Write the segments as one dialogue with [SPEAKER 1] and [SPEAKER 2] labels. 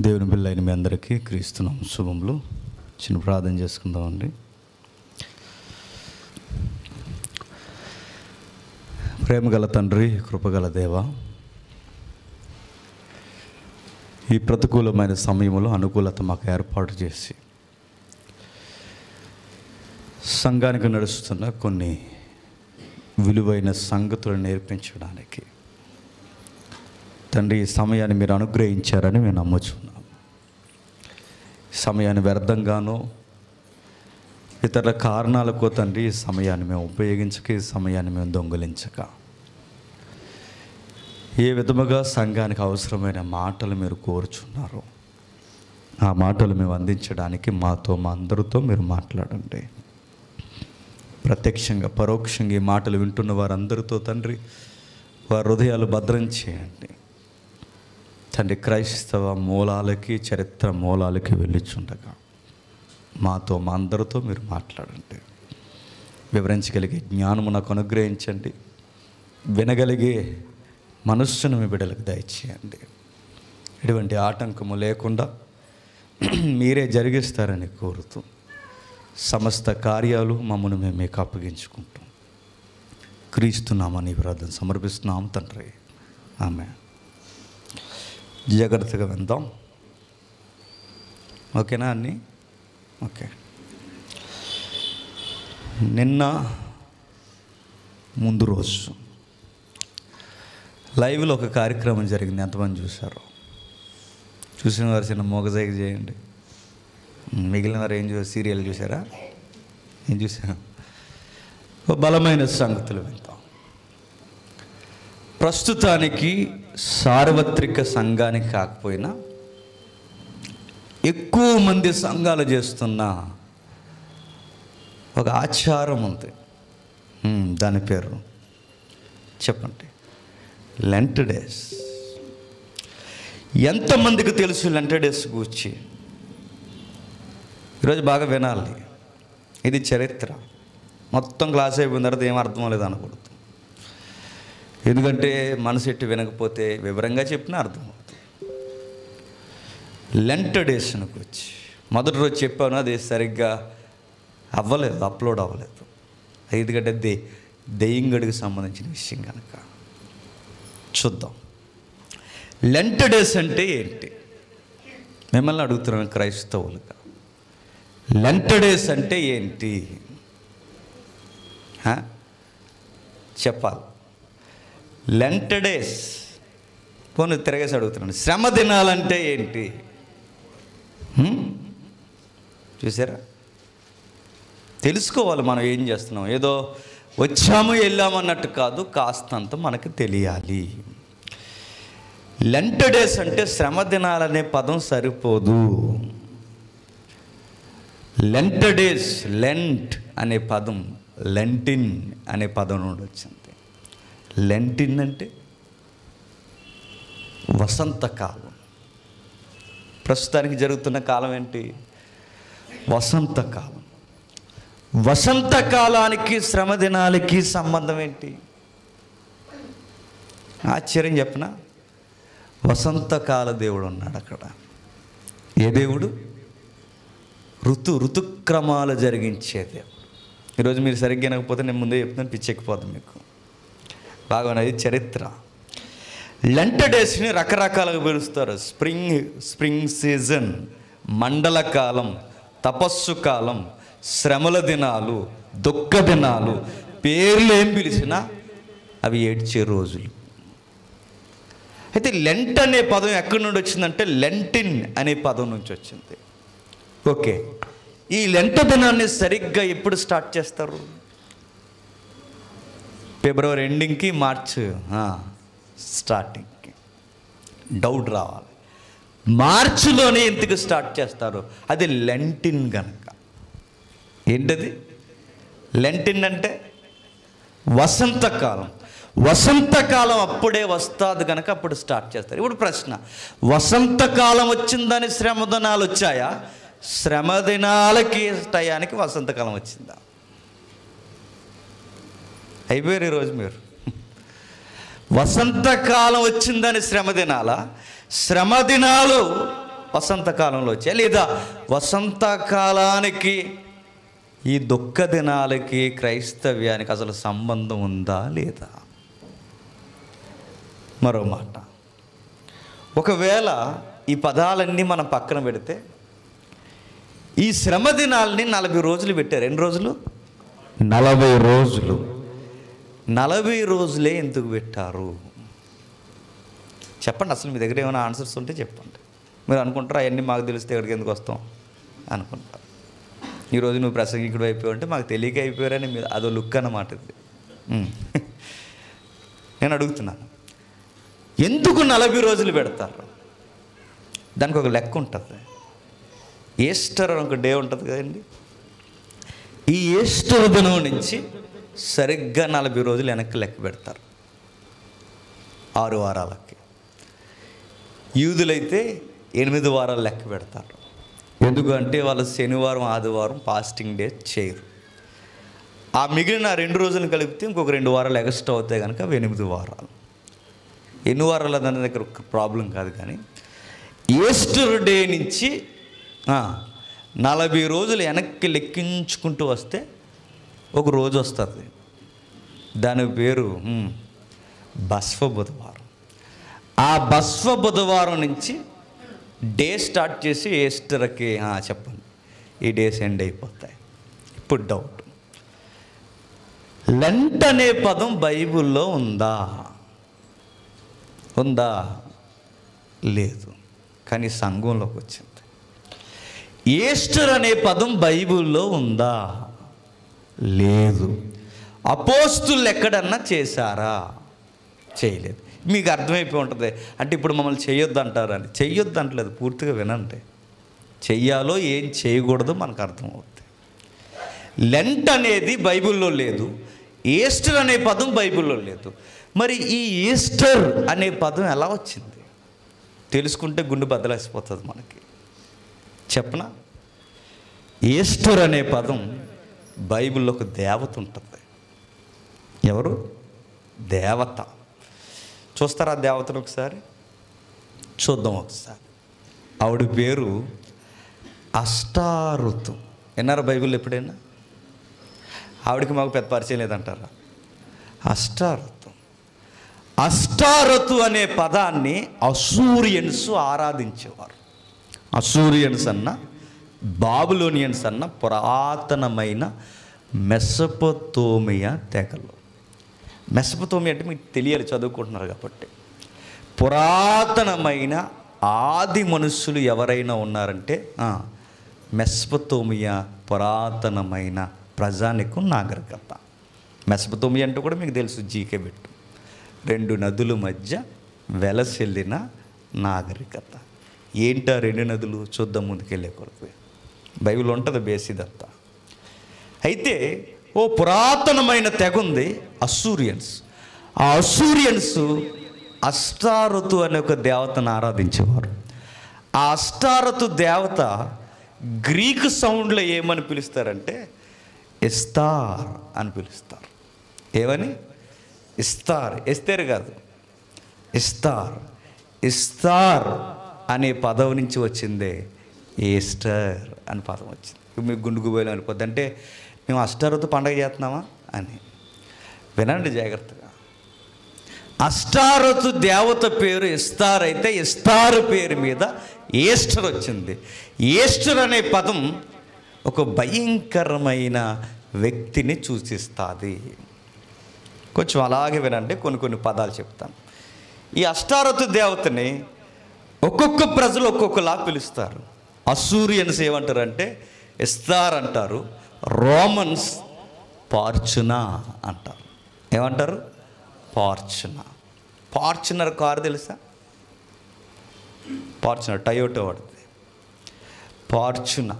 [SPEAKER 1] దేవుని బిడ్డలైన మీ అందరికీ క్రీస్తునామ శుభములు. చిన్న ప్రార్థన చేసుకుందామండి. ప్రేమగల తండ్రి, కృపగల దేవ, ఈ ప్రతికూలమైన సమయంలో అనుకూలత మాకు ఏర్పాటు చేసి సంఘానికి నడుస్తున్న కొన్ని విలువైన సంగతులను నేర్పించడానికి తండ్రి ఈ సమయాన్ని మీరు అనుగ్రహించారని మేము నమ్ముచున్నాం. సమయాన్ని వ్యర్థంగానో ఇతర కారణాలకో తండ్రి ఈ సమయాన్ని మేము ఉపయోగించక, ఈ సమయాన్ని మేము దొంగిలించక, ఏ విధముగా సంఘానికి అవసరమైన మాటలు మీరు కోరుచున్నారో ఆ మాటలు మేము అందించడానికి మాతో, మా అందరితో మీరు మాట్లాడండి. ప్రత్యక్షంగా పరోక్షంగా ఈ మాటలు వింటున్న వారందరితో తండ్రి వారి హృదయాలు భద్రం చేయండి తండ్రి. క్రైస్తవ మూలాలకి, చరిత్ర మూలాలకి వెళ్ళిచుండగా మాతో, మా అందరితో మీరు మాట్లాడండి. వివరించగలిగే జ్ఞానము నాకు అనుగ్రహించండి. వినగలిగే మనస్సును మీ బిడ్డలకు దయచేయండి. ఎటువంటి ఆటంకము లేకుండా మీరే జరిగిస్తారని కోరుతూ సమస్త కార్యాలు మమ్మల్ని మేము మీకు అప్పగించుకుంటాం. క్రీస్తునామని ప్రార్థన సమర్పిస్తున్నాం తండ్రి, ఆమేన్. జాగ్రత్తగా విందాం, ఓకేనా అన్నీ? ఓకే. నిన్న ముందు రోజు లైవ్లో ఒక కార్యక్రమం జరిగింది. ఎంతమంది చూశారు? చూసిన వారు చిన్న మోగజాయి చేయండి. మిగిలిన వారు ఏం చూసారు? సీరియల్ చూసారా? ఏం చూసారా? బలమైన సంగతులు వింటాం. ప్రస్తుతానికి సార్వత్రిక సంఘానికి కాకపోయినా ఎక్కువ మంది సంఘాలు చేస్తున్న ఒక ఆచారం ఉంది. దాని పేరు చెప్పండి, లెంట్ డేస్. ఎంతమందికి తెలుసు లెంట్ డేస్ గురించి? ఈరోజు బాగా వినాలి. ఇది చరిత్ర. మొత్తం క్లాస్ అయిపోయిన తర్వాత ఏం అర్థం లేదు అనకూడదు. ఎందుకంటే మనసు ఎట్టి వినకపోతే వివరంగా చెప్పినా అర్థమవుతుంది. లెంట్ డేస్ను గురించి మొదటి రోజు చెప్పాను, అది సరిగ్గా అవ్వలేదు, అప్లోడ్ అవ్వలేదు. ఎందుకంటే దెయ్యంగడికి సంబంధించిన విషయం కనుక. చూద్దాం, లెంట్ డేస్ అంటే ఏంటి? మిమ్మల్ని అడుగుతున్నాను క్రైస్తవులుగా, లెంట్ డేస్ అంటే ఏంటి చెప్పాలి. లెంట్ డేస్ పోనీ తిరగేసి అడుగుతున్నాను, శ్రమ దినాలంటే ఏంటి? చూసారా? తెలుసుకోవాలి మనం ఏం చేస్తున్నాం. ఏదో వచ్చాము వెళ్ళాము అన్నట్టు కాదు, కాస్తంత మనకు తెలియాలి. లెంట్ డేస్ అంటే శ్రమ దినాలనే పదం సరిపోదు. లెంట్ డేస్, లెంట్ అనే పదం లెంటిన్ అనే పదం నుండి వచ్చింది. లెంటిన్ అంటే వసంతకాలం. ప్రస్తుతానికి జరుగుతున్న కాలం ఏంటి? వసంతకాలం. వసంతకాలానికి శ్రమ దినాలకి సంబంధం ఏంటి? ఆశ్చర్యం చెప్పనా? వసంతకాల దేవుడు ఉన్నాడు అక్కడ. ఏ దేవుడు? ఋతుక్రమాలు జరిగించే దేవుడు. ఈరోజు మీరు సరిగ్గా వినకపోతే నేను ముందే చెప్తాను, పిచ్చెక్కిపోతాను మీకు. బాగున్నది చరిత్ర. లెంట్ డేస్ని రకరకాలుగా పిలుస్తారు. స్ప్రింగ్ సీజన్, మండల కాలం, తపస్సు కాలం, శ్రమల దినాలు, దుఃఖ దినాలు, పేర్లు ఏం పిలిచినా అవి ఏడ్చే రోజులు. అయితే లెంట్ అనే పదం ఎక్కడి నుండి వచ్చిందంటే లెంటిన్ అనే పదం నుంచి వచ్చింది. ఓకే, ఈ లెంట్ దినాన్ని సరిగ్గా ఎప్పుడు స్టార్ట్ చేస్తారు? ఫిబ్రవరి ఎండింగ్కి, మార్చ్ స్టార్టింగ్కి. డౌట్ రావాలి, మార్చిలోనే ఎందుకు స్టార్ట్ చేస్తారు? అది లెంటిన్ గనక. ఏంటది లెంటిన్ అంటే? వసంతకాలం. వసంతకాలం అప్పుడే వస్తుంది కనుక అప్పుడు స్టార్ట్ చేస్తారు. ఇప్పుడు ప్రశ్న, వసంతకాలం వచ్చిందని శ్రమ దినాలు వచ్చాయా? శ్రమ దినాలకి టయానికి వసంతకాలం వచ్చిందా? అయిపోయారు ఈరోజు మీరు. వసంతకాలం వచ్చిందని శ్రమ దినాల, శ్రమ దినాలు వసంతకాలంలో వచ్చాయి, లేదా వసంతకాలానికి ఈ దుఃఖ దినాలకి క్రైస్తవ్యానికి అసలు సంబంధం ఉందా లేదా? మరో మాట, ఒకవేళ ఈ పదాలన్నీ మనం పక్కన పెడితే ఈ శ్రమ దినాలని 40 రోజులు పెట్టారు. ఎన్ని రోజులు? 40 రోజులు. 40 రోజులే ఎందుకు పెట్టారు చెప్పండి. అసలు మీ దగ్గర ఏమైనా ఆన్సర్స్ ఉంటే చెప్పండి. మీరు అనుకుంటారు అవన్నీ మాకు తెలిస్తే ఎక్కడికి ఎందుకు వస్తాం అనుకుంటారు. ఈరోజు నువ్వు ప్రసంగికుడు అయిపోయావు అంటే మాకు తెలియక అయిపోయారని మీరు అదో లుక్ అన్నమాట ఇది. నేను అడుగుతున్నాను, ఎందుకు 40 రోజులు పెడతారు? దానికి ఒక లెక్క ఉంటుంది. ఈస్టర్ అని ఒక డే ఉంటుంది కదండి. ఈ ఈస్టర్ దినం నుంచి సరిగ్గా 40 రోజులు వెనక్కి లెక్క పెడతారు, 6 వారాలకి. యూదులైతే 8 వారాలు లెక్క పెడతారు. ఎందుకంటే వాళ్ళు శనివారం ఆదివారం ఫాస్టింగ్ డే చేయరు. ఆ మిగిలిన 2 రోజులు కలిపితే ఇంకొక 2 వారాలు ఎక్స్ట్రా అవుతాయి కనుక అవి 8 వారాలు. ఎన్ని వారాలు దాని దగ్గర ప్రాబ్లం కాదు. కానీ ఈస్టర్ డే నుంచి 40 రోజులు వెనక్కి లెక్కించుకుంటూ వస్తే ఒక రోజు వస్తుంది, దాని పేరు బస్వ బుధవారం. ఆ బస్వ బుధవారం నుంచి డే స్టార్ట్ చేసి ఈస్టర్కి చెప్పండి ఈ డేస్ ఎండ్ అయిపోతాయి. ఇప్పుడు డౌట్, లెంట్ అనే పదం బైబిల్లో ఉందా? ఉందా? లేదు. కానీ సంఘంలోకి వచ్చింది. ఈస్టర్ అనే పదం బైబిల్లో ఉందా? లేదు. అపోస్తులు ఎక్కడన్నా చేశారా? చేయలేదు. మీకు అర్థమైపోయి ఉంటుంది. అంటే ఇప్పుడు మమ్మల్ని చేయొద్దు అంటారని. చెయ్యొద్దు అంటలేదు, పూర్తిగా వినండి. చెయ్యాలో ఏం చేయకూడదో మనకు అర్థమవుతుంది. లెంట్ అనేది బైబిల్లో లేదు, ఈస్టర్ అనే పదం బైబిల్లో లేదు. మరి ఈ ఈస్టర్ అనే పదం ఎలా వచ్చింది? తెలుసుకుంటే గుండె బద్దలేసిపోతుంది మనకి. చెప్పనా? ఈస్టర్ అనే పదం బైబిల్లో ఒక దేవత ఉంటుంది. ఎవరు? దేవత. చూస్తారా ఆ దేవతను ఒకసారి? చూద్దాం ఒకసారి. ఆవిడ పేరు అష్టారుతు. విన్నారా బైబిల్ ఎప్పుడైనా? ఆవిడకి మాకు పెద్ద పరిచయం లేదంటారా? అష్టారుతు. అష్టారతు అనే పదాన్ని అసూరియన్స్ ఆరాధించేవారు. అసూరియన్స్ అన్న బాబులోనియన్స్ అన్న పురాతనమైన మెసొపొతేమియా తెగలు. మెసొపొతేమియా అంటే మీకు తెలియాలి, చదువుకుంటున్నారు కాబట్టి. పురాతనమైన ఆది మనుషులు ఎవరైనా ఉన్నారంటే మెసొపొతేమియా పురాతనమైన ప్రజానికం నాగరికత. మెసొపొతేమియా అంటే కూడా మీకు తెలుసు, జీకే పెట్టు. 2 నదుల మధ్య వెలసిల్లిన నాగరికత. ఏంటా 2 నదులు? చూద్దాం ముందుకెళ్ళే కొరకు. బైబిల్ ఉంటుంది బేస్ ఇదంతా. అయితే ఓ పురాతనమైన తెగ ఉంది, అసూరియన్స్. ఆ అసూరియన్స్ అష్టారతు అనే ఒక దేవతను ఆరాధించేవారు. ఆ అష్టారతు దేవత గ్రీకు సౌండ్లో ఏమని పిలుస్తారంటే ఇస్తార్ అని పిలుస్తారు. ఏమని? ఇస్తార్. ఎస్తేర్ కాదు, ఇస్తార్. ఇస్తార్ అనే పదం నుంచి వచ్చిందే ఈస్టర్ అని పదం వచ్చింది. ఇప్పుడు మీకు గుండు గుబేలు అనిపోద్ది. అంటే మేము అష్టారతు పండగ చేస్తున్నామా అని. వినండి జాగ్రత్తగా. అష్టారతు దేవత పేరు ఇస్తార్ అయితే ఇస్తార్ పేరు మీద ఈస్టర్ వచ్చింది. ఈస్టర్ అనే పదం ఒక భయంకరమైన వ్యక్తిని సూచిస్తుంది. కొంచెం అలాగే వినండి, కొన్ని పదాలు చెప్తాను. ఈ అష్టారతు దేవతని ఒక్కొక్క ప్రజలు ఒక్కొక్కలా పిలుస్తారు. అసూరియన్స్ ఏమంటారంటే ఇస్తార్ అంటారు. రోమన్స్ ఫార్చునా అంటారు. ఏమంటారు? ఫార్చునా. ఫార్చునర్ కారు తెలుసా? ఫార్చునర్ టయోటో వాడుతుంది. ఫార్చునా.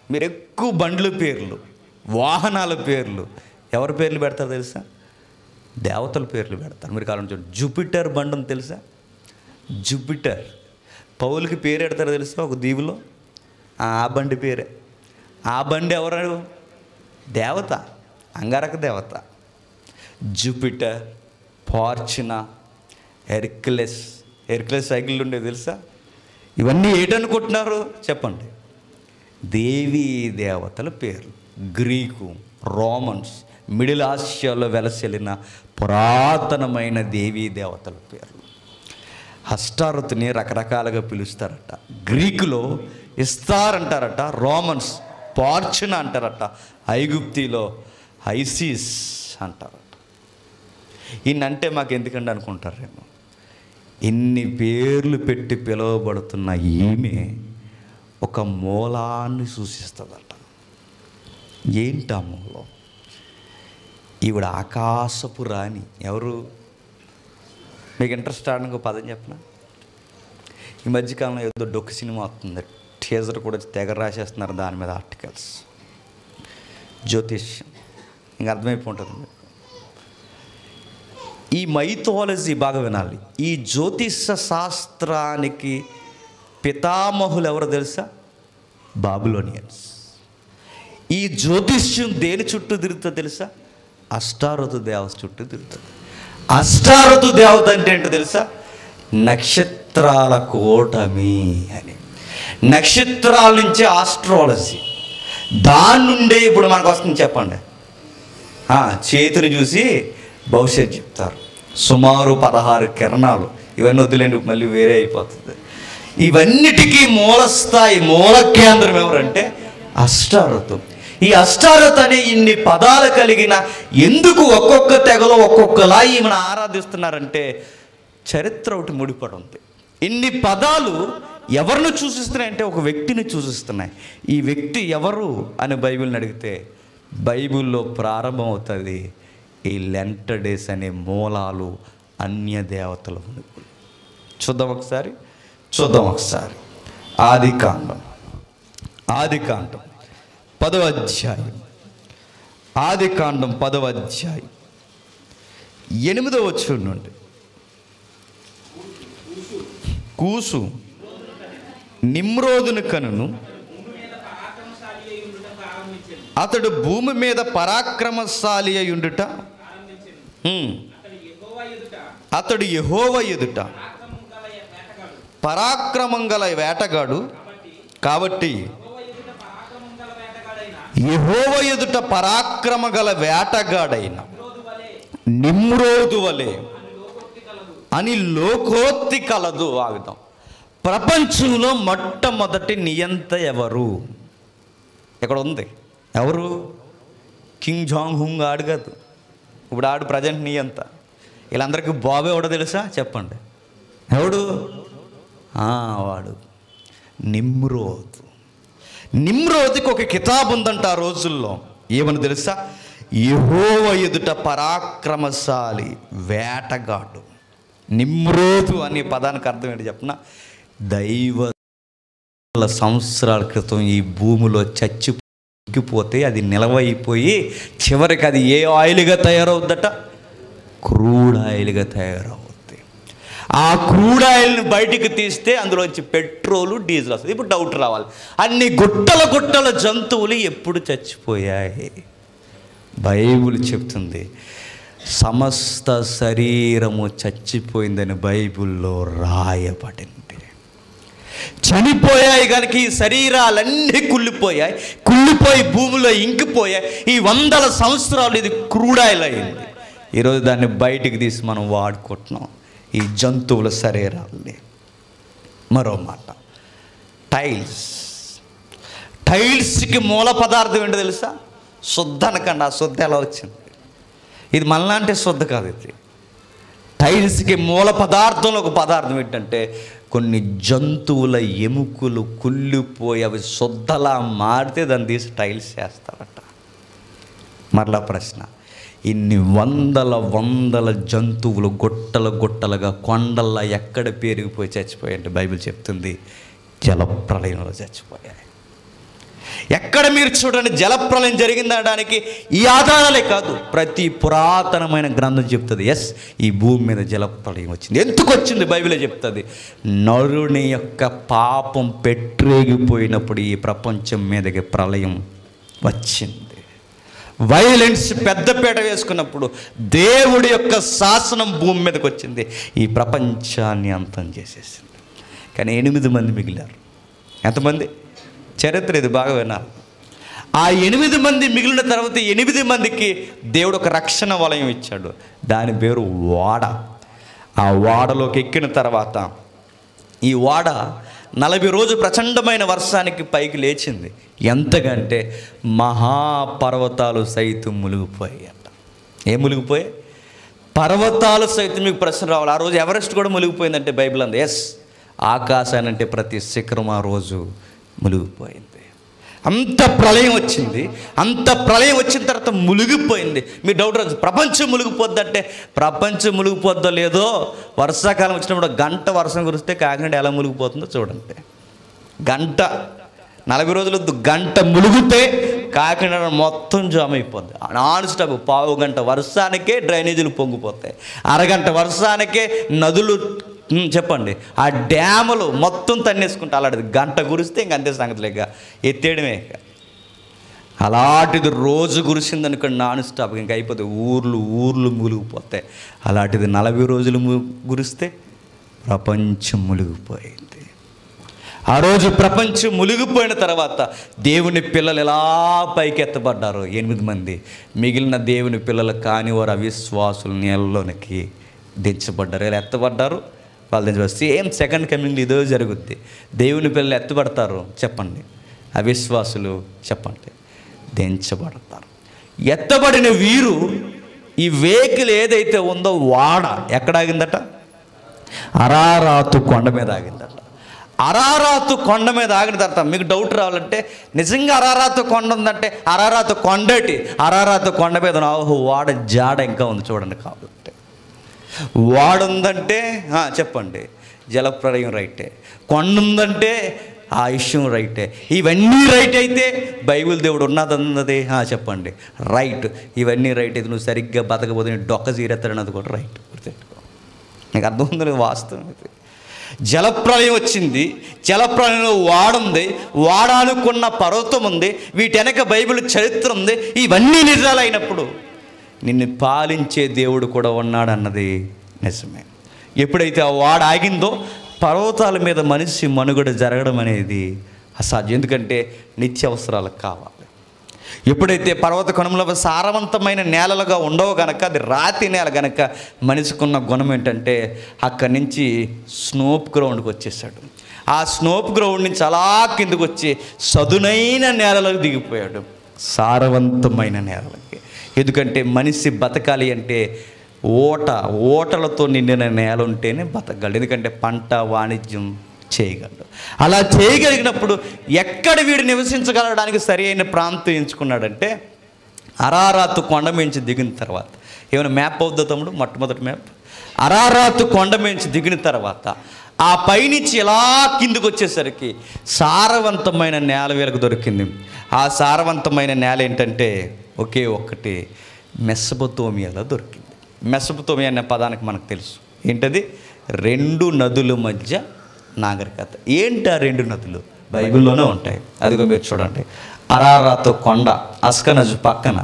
[SPEAKER 1] మీరు ఎక్కువ బండ్ల పేర్లు, వాహనాల పేర్లు ఎవరి పేర్లు పెడతారు తెలుసా? దేవతల పేర్లు పెడతారు. మీరు కాలం చూడండి. జూపిటర్ బండి ఉంది తెలుసా? జూపిటర్. పౌలకి పేరు పెడతారు తెలుసా? ఒక దీవులో ఆ బండి పేరే. ఆ బండి ఎవరు? దేవత, అంగారక దేవత. Jupiter, Fortuna, Hercules. Hercules cycle ఉండేది తెలుసా? ఇవన్నీ ఏంటనుకుంటున్నారు చెప్పండి? దేవీ దేవతల పేర్లు. గ్రీకు, రోమన్స్, మిడిల్ ఆసియాలో వెలసిల్లిన పురాతనమైన దేవీ దేవతల పేర్లు. అష్టారతుని రకరకాలుగా పిలుస్తారట. గ్రీకులో ఇస్తార్ అంటారట, రోమన్స్ పార్చున అంటారట, ఐగుప్తిలో ఐసిస్ అంటారట. ఈయనంటే మాకు ఎందుకంటే అనుకుంటారేమో. ఇన్ని పేర్లు పెట్టి పిలువబడుతున్న ఈమె ఒక మూలాన్ని సూచిస్తుందట. ఏంటి ఆ మూలం? ఈవిడ ఆకాశపు రాణి. ఎవరు? మీకు ఇంట్రెస్ట్ ఆడడానికి ఒక పదం చెప్పనా? ఈ మధ్యకాలంలో ఏదో డొక్కు సినిమా వస్తుంది, టీజర్ కూడా తెగ రాసేస్తున్నారు దాని మీద ఆర్టికల్స్. జ్యోతిష్యం. ఇంక అర్థమైపోతుంది మీకు. ఈ మైథాలజీ బాగా వినాలి. ఈ జ్యోతిష శాస్త్రానికి పితామహులు ఎవరో తెలుసా? బాబిలోనియన్స్. ఈ జ్యోతిష్యం దేని చుట్టూ తిరుగుతుందో తెలుసా? అష్టారతు దేవత చుట్టూ తిరుగుతుంది. అష్టారతు దేవత అంటే ఏంటో తెలుసా? నక్షత్రాల కూటమి అని. నక్షత్రాల నుంచి ఆస్ట్రాలజీ. దాని నుండే ఇప్పుడు మనకు వస్తుంది. చెప్పండి, చేతిని చూసి భవిష్యత్తు చెప్తారు. సుమారు 16 కిరణాలు. ఇవన్నీ వదిలేండి, మళ్ళీ వేరే అయిపోతుంది. ఇవన్నిటికీ మూలస్థాయి, మూల కేంద్రం ఎవరంటే అష్టారతు. ఈ అష్టారత్ అనే ఇన్ని పదాలు కలిగిన ఎందుకు ఒక్కొక్క తెగలో ఒక్కొక్కలా ఈమెను ఆరాధిస్తున్నారంటే చరిత్ర ఒకటి ముడిపడి ఉంది. ఇన్ని పదాలు ఎవరిని సూచిస్తున్నాయంటే ఒక వ్యక్తిని సూచిస్తున్నాయి. ఈ వ్యక్తి ఎవరు అని బైబిల్ని అడిగితే బైబిల్లో ప్రారంభమవుతుంది ఈ లెంట్ డేస్ అనే మూలాలు అన్య దేవతల ఉనికిలు. చూద్దాం ఒకసారి. ఆదికాండం 10వ అధ్యాయం. ఆదికాండం 10వ అధ్యాయం 8వ వచనం నుండి. కూసు నిమ్రోదును కనును, అతడు భూమి మీద పరాక్రమశాలి అయ్యుండుట, అతడు యెహోవా ఎదుట పరాక్రమం గల వేటగాడు. కాబట్టి యెహోవా ఎదుట పరాక్రమ గల వేటగాడైన నిమ్రోదు వలె అని లోకోక్తి కలదు. ఆగుదాం. ప్రపంచంలో మొట్టమొదటి నియంత ఎవరు? ఇక్కడ ఉంది. ఎవరు? కింగ్ జాంగ్ హుంగ్ ఆడు కాదు. ఇప్పుడు ఆడు ప్రజెంట్ నియంత. వీళ్ళందరికీ బాబు ఎవడో తెలుసా? చెప్పండి. ఎవడు? వాడు నిమ్రోదు. నిమ్రోదుకి ఒక కితాబు ఉందంట ఆ రోజుల్లో. ఏమని తెలుసా? యెహోవా ఎదుట పరాక్రమశాలి వేటగాడు. నిమ్రోదు అనే పదానికి అర్థం ఏంటి చెప్పనా? దైవ సంవత్సరాల క్రితం ఈ భూమిలో చచ్చిపోతే అది నిలవైపోయి చివరికి అది ఏ ఆయిల్గా తయారవుద్దట? క్రూడ్ ఆయిల్గా తయారవుద్ది. ఆ క్రూడ్ ఆయిల్ని బయటికి తీస్తే అందులోంచి పెట్రోలు, డీజిల్ వస్తుంది. ఇప్పుడు డౌట్ రావాలి, అన్ని గుట్టల జంతువులు ఎప్పుడు చచ్చిపోయాయి? బైబిల్ చెప్తుంది సమస్త శరీరము చచ్చిపోయిందని బైబిల్లో రాయబడింది. చనిపోయాయి కనుక ఈ శరీరాలన్నీ కుళ్ళిపోయి భూమిలో ఇంకిపోయాయి. ఈ 100 సంవత్సరాలు ఇది క్రూడ్ ఆయిల్ అయింది. ఈరోజు దాన్ని బయటికి తీసి మనం వాడుకుంటున్నాం, ఈ జంతువుల శరీరాల్ని. మరో మాట, టైల్స్కి మూల పదార్థం ఏంటో తెలుసా? శుద్ధ అనకండి. ఆ శుద్ధ ఎలా వచ్చింది? ఇది మనలాంటి శుద్ధ కాదు. ఇది టైల్స్కి మూల పదార్థంలో ఒక పదార్థం ఏంటంటే కొన్ని జంతువుల ఎముకలు కుళ్ళిపోయి అవి శుద్ధలా మారితే దాన్ని తీసి టైల్స్ చేస్తారట. మరలా ప్రశ్న, ఇన్ని వందల జంతువులు గుట్టలుగా కొండల్లా ఎక్కడ పెరిగిపోయి చచ్చిపోయాయంటే బైబిల్ చెప్తుంది జలప్రలయంలో చచ్చిపోయాయి. ఎక్కడ మీరు చూడండి జలప్రలయం జరిగిందనడానికి ఈ ఆధారాలే కాదు, ప్రతి పురాతనమైన గ్రంథం చెప్తుంది ఎస్ ఈ భూమి మీద జలప్రలయం వచ్చింది. ఎందుకు వచ్చింది బైబిలే చెప్తుంది. నరుని యొక్క పాపం పెట్టరేగిపోయినప్పుడు ఈ ప్రపంచం మీదకి ప్రళయం వచ్చింది. వైలెన్స్ పెద్దపీట వేసుకున్నప్పుడు దేవుడి యొక్క శాసనం భూమి మీదకి వచ్చింది, ఈ ప్రపంచాన్ని అంతం చేసేసింది. కానీ 8 మంది మిగిలారు. ఎంతమంది? చరిత్ర ఇది బాగా విన్నారు. ఆ 8 మంది మిగిలిన తర్వాత 8 మందికి దేవుడు ఒక రక్షణ వలయం ఇచ్చాడు. దాని పేరు ఓడ. ఆ ఓడలోకి ఎక్కిన తర్వాత ఈ ఓడ 40 రోజు ప్రచండమైన వర్షానికి పైకి లేచింది. ఎంతకంటే మహాపర్వతాలు సైతం మునిగిపోయాయట. ఏం మునిగిపోయాయి? పర్వతాలు సైతం. మీకు ప్రశ్న రావాలి, ఆ రోజు ఎవరెస్ట్ కూడా మునిగిపోయిందంటే బైబిల్ అంది. ఎస్, ఆకాశానంటే ప్రతి శిఖరం ఆ రోజు మునిగిపోయింది. అంత ప్రళయం వచ్చింది. అంత ప్రళయం వచ్చిన తర్వాత మునిగిపోయింది. మీ డౌట్ రాదు, ప్రపంచం మునిగిపోద్దంటే ప్రపంచం మునిగిపోద్దో లేదో వర్షాకాలం వచ్చినప్పుడు గంట వర్షం కురిస్తే కాకినాడ ఎలా మునిగిపోతుందో చూడండి. గంట 40 రోజులు గంట మునిగితే కాకినాడ మొత్తం జామ్ అయిపోద్ది. Non stop. పావు గంట వర్షానికే డ్రైనేజీలు పొంగిపోతాయి. అరగంట వర్షానికే నదులు చెప్పండి ఆ డ్యాములు మొత్తం తన్నేసుకుంటా. అలాంటిది గంట కురిస్తే ఇంక అంతే సంగతి, లేక ఎత్తేయడమే. అలాంటిది రోజు కురిసిందనుకోండి నాన్ స్టాప్, ఇంక అయిపోతాయి. ఊర్లు మునిగిపోతాయి. అలాంటిది 40 రోజులు కురిస్తే ప్రపంచం మునిగిపోయింది. ఆ రోజు ప్రపంచం మునిగిపోయిన తర్వాత దేవుని పిల్లలు ఎలా పైకి ఎత్తబడ్డారు? 8 మంది. మిగిలిన దేవుని పిల్లలు కాని వారు అవిశ్వాసులు నీళ్ళలోనికి దించబడ్డారు. ఎలా ఎత్తబడ్డారు? వాళ్ళు దించబడ్డారు. సేమ్ సెకండ్ కమింగ్లో ఇదో జరుగుద్ది. దేవుని పిల్లలు ఎత్తబడతారు చెప్పండి, అవిశ్వాసులు చెప్పండి దించబడతారు. ఎత్తబడిన వీరు ఈ వెహికల్ ఏదైతే ఉందో వాడ ఎక్కడ ఆగిందట? అరారాతు కొండ మీద ఆగిందట. అరారాతు కొండ మీద ఆగిన తర్వాత మీకు డౌట్ రావాలంటే, నిజంగా అరారాతు కొండ ఉందంటే అరారాతు కొండటి అరారాతు కొండ మీద వాడ జాడ ఇంకా ఉంది చూడండి. కాబట్టి వాడ ఉందంటే చెప్పండి జలప్రళయం రైటే, కొండ ఉందంటే ఆ విషయం రైటే. ఇవన్నీ రైట్ అయితే బైబిల్ దేవుడు ఉన్నదన్నది చెప్పండి రైట్. ఇవన్నీ రైట్ అయితే నువ్వు సరిగ్గా బతకపోతే నీ డొక్క చీరెత్తాడన్నది కూడా రైట్. గుర్తెట్టుకో, నీకు అర్థం ఉంది వాస్తవం. ఇది జలప్రళయం వచ్చింది. జలప్రళయంలో వాడుంది, వాడానుకున్న పర్వతం ఉంది, వీటి వెనక బైబిల్ చరిత్ర ఉంది. ఇవన్నీ నిజాలైనప్పుడు నిన్ను పాలించే దేవుడు కూడా ఉన్నాడన్నది నిజమే. ఎప్పుడైతే ఆ వాడ ఆగిందో పర్వతాల మీద మనిషి మనుగడ జరగడం అనేది అసాధ్యం. ఎందుకంటే నిత్యావసరాలకు కావాలి. ఎప్పుడైతే పర్వత కొనముల సారవంతమైన నేలలుగా ఉండవు కనుక, అది రాతి నేల కనుక మనిషికున్న గుణం ఏంటంటే అక్కడి నుంచి స్నోప్ గ్రౌండ్కి వచ్చేసాడు. ఆ స్నోప్ గ్రౌండ్ నుంచి అలా కిందకు వచ్చి సదునైన నేలలకు దిగిపోయాడు, సారవంతమైన నేలలకి. ఎందుకంటే మనిషి బతకాలి అంటే ఓటలతో నిండిన నేల ఉంటేనే బతకగలడు. ఎందుకంటే పంట వాణిజ్యం చేయగలడు. అలా చేయగలిగినప్పుడు ఎక్కడ వీడు నివసించగలడానికి సరి అయిన ప్రాంతం ఎంచుకున్నాడంటే అరారాతు కొండ మించి దిగిన తర్వాత, ఏమైనా మ్యాప్ అవుద్దా తమ్ముడు? మొట్టమొదటి మ్యాప్ అరారాతు కొండ మించి దిగిన తర్వాత ఆ పైనుంచి ఎలా కిందికి వచ్చేసరికి సారవంతమైన నేల వీళ్ళకు దొరికింది. ఆ సారవంతమైన నేల ఏంటంటే ఒకే ఒక్కటి మెసొపొతేమియాలో దొరికింది. మెసొపొతేమియా అనే పదానికి మనకు తెలుసు ఏంటది? 2 నదుల మధ్య నాగరికత. ఏంటి ఆ 2 నదులు? బైబిల్లోనే ఉంటాయి. అదిగో మీరు చూడండి, అరారాతు కొండ అస్కనజు పక్కన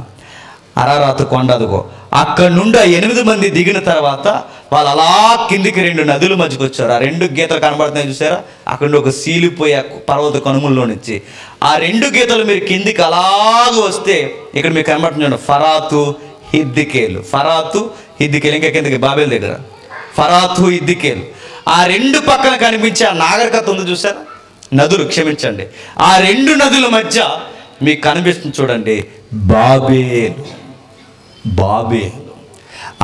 [SPEAKER 1] అరారాతు కొండ, అదిగో అక్కడ నుండి 8 మంది దిగిన తర్వాత వాళ్ళు అలా కిందికి 2 నదుల మధ్యకి వచ్చారు. ఆ 2 గీతలు కనబడుతున్నాయి చూసారా? అక్కడ నుండి ఒక సీలిపోయే పర్వత కనుమల్లో నుంచి ఆ 2 గీతలు మీరు కిందికి అలాగ వస్తే ఇక్కడ మీకు కనబడుతుంది ఫరాతు హిద్దికేలు. ఫరాతు హిద్దికేలు, ఇంకా కిందకి బాబేల్ దగ్గర ఫరాతు హిద్దికేలు. ఆ 2 పక్కన కనిపించే ఆ నాగరికత ఉంది చూసారా? నదులు, క్షమించండి, ఆ 2 నదుల మధ్య మీకు కనిపిస్తుంది చూడండి బాబేలు. బాబేలు,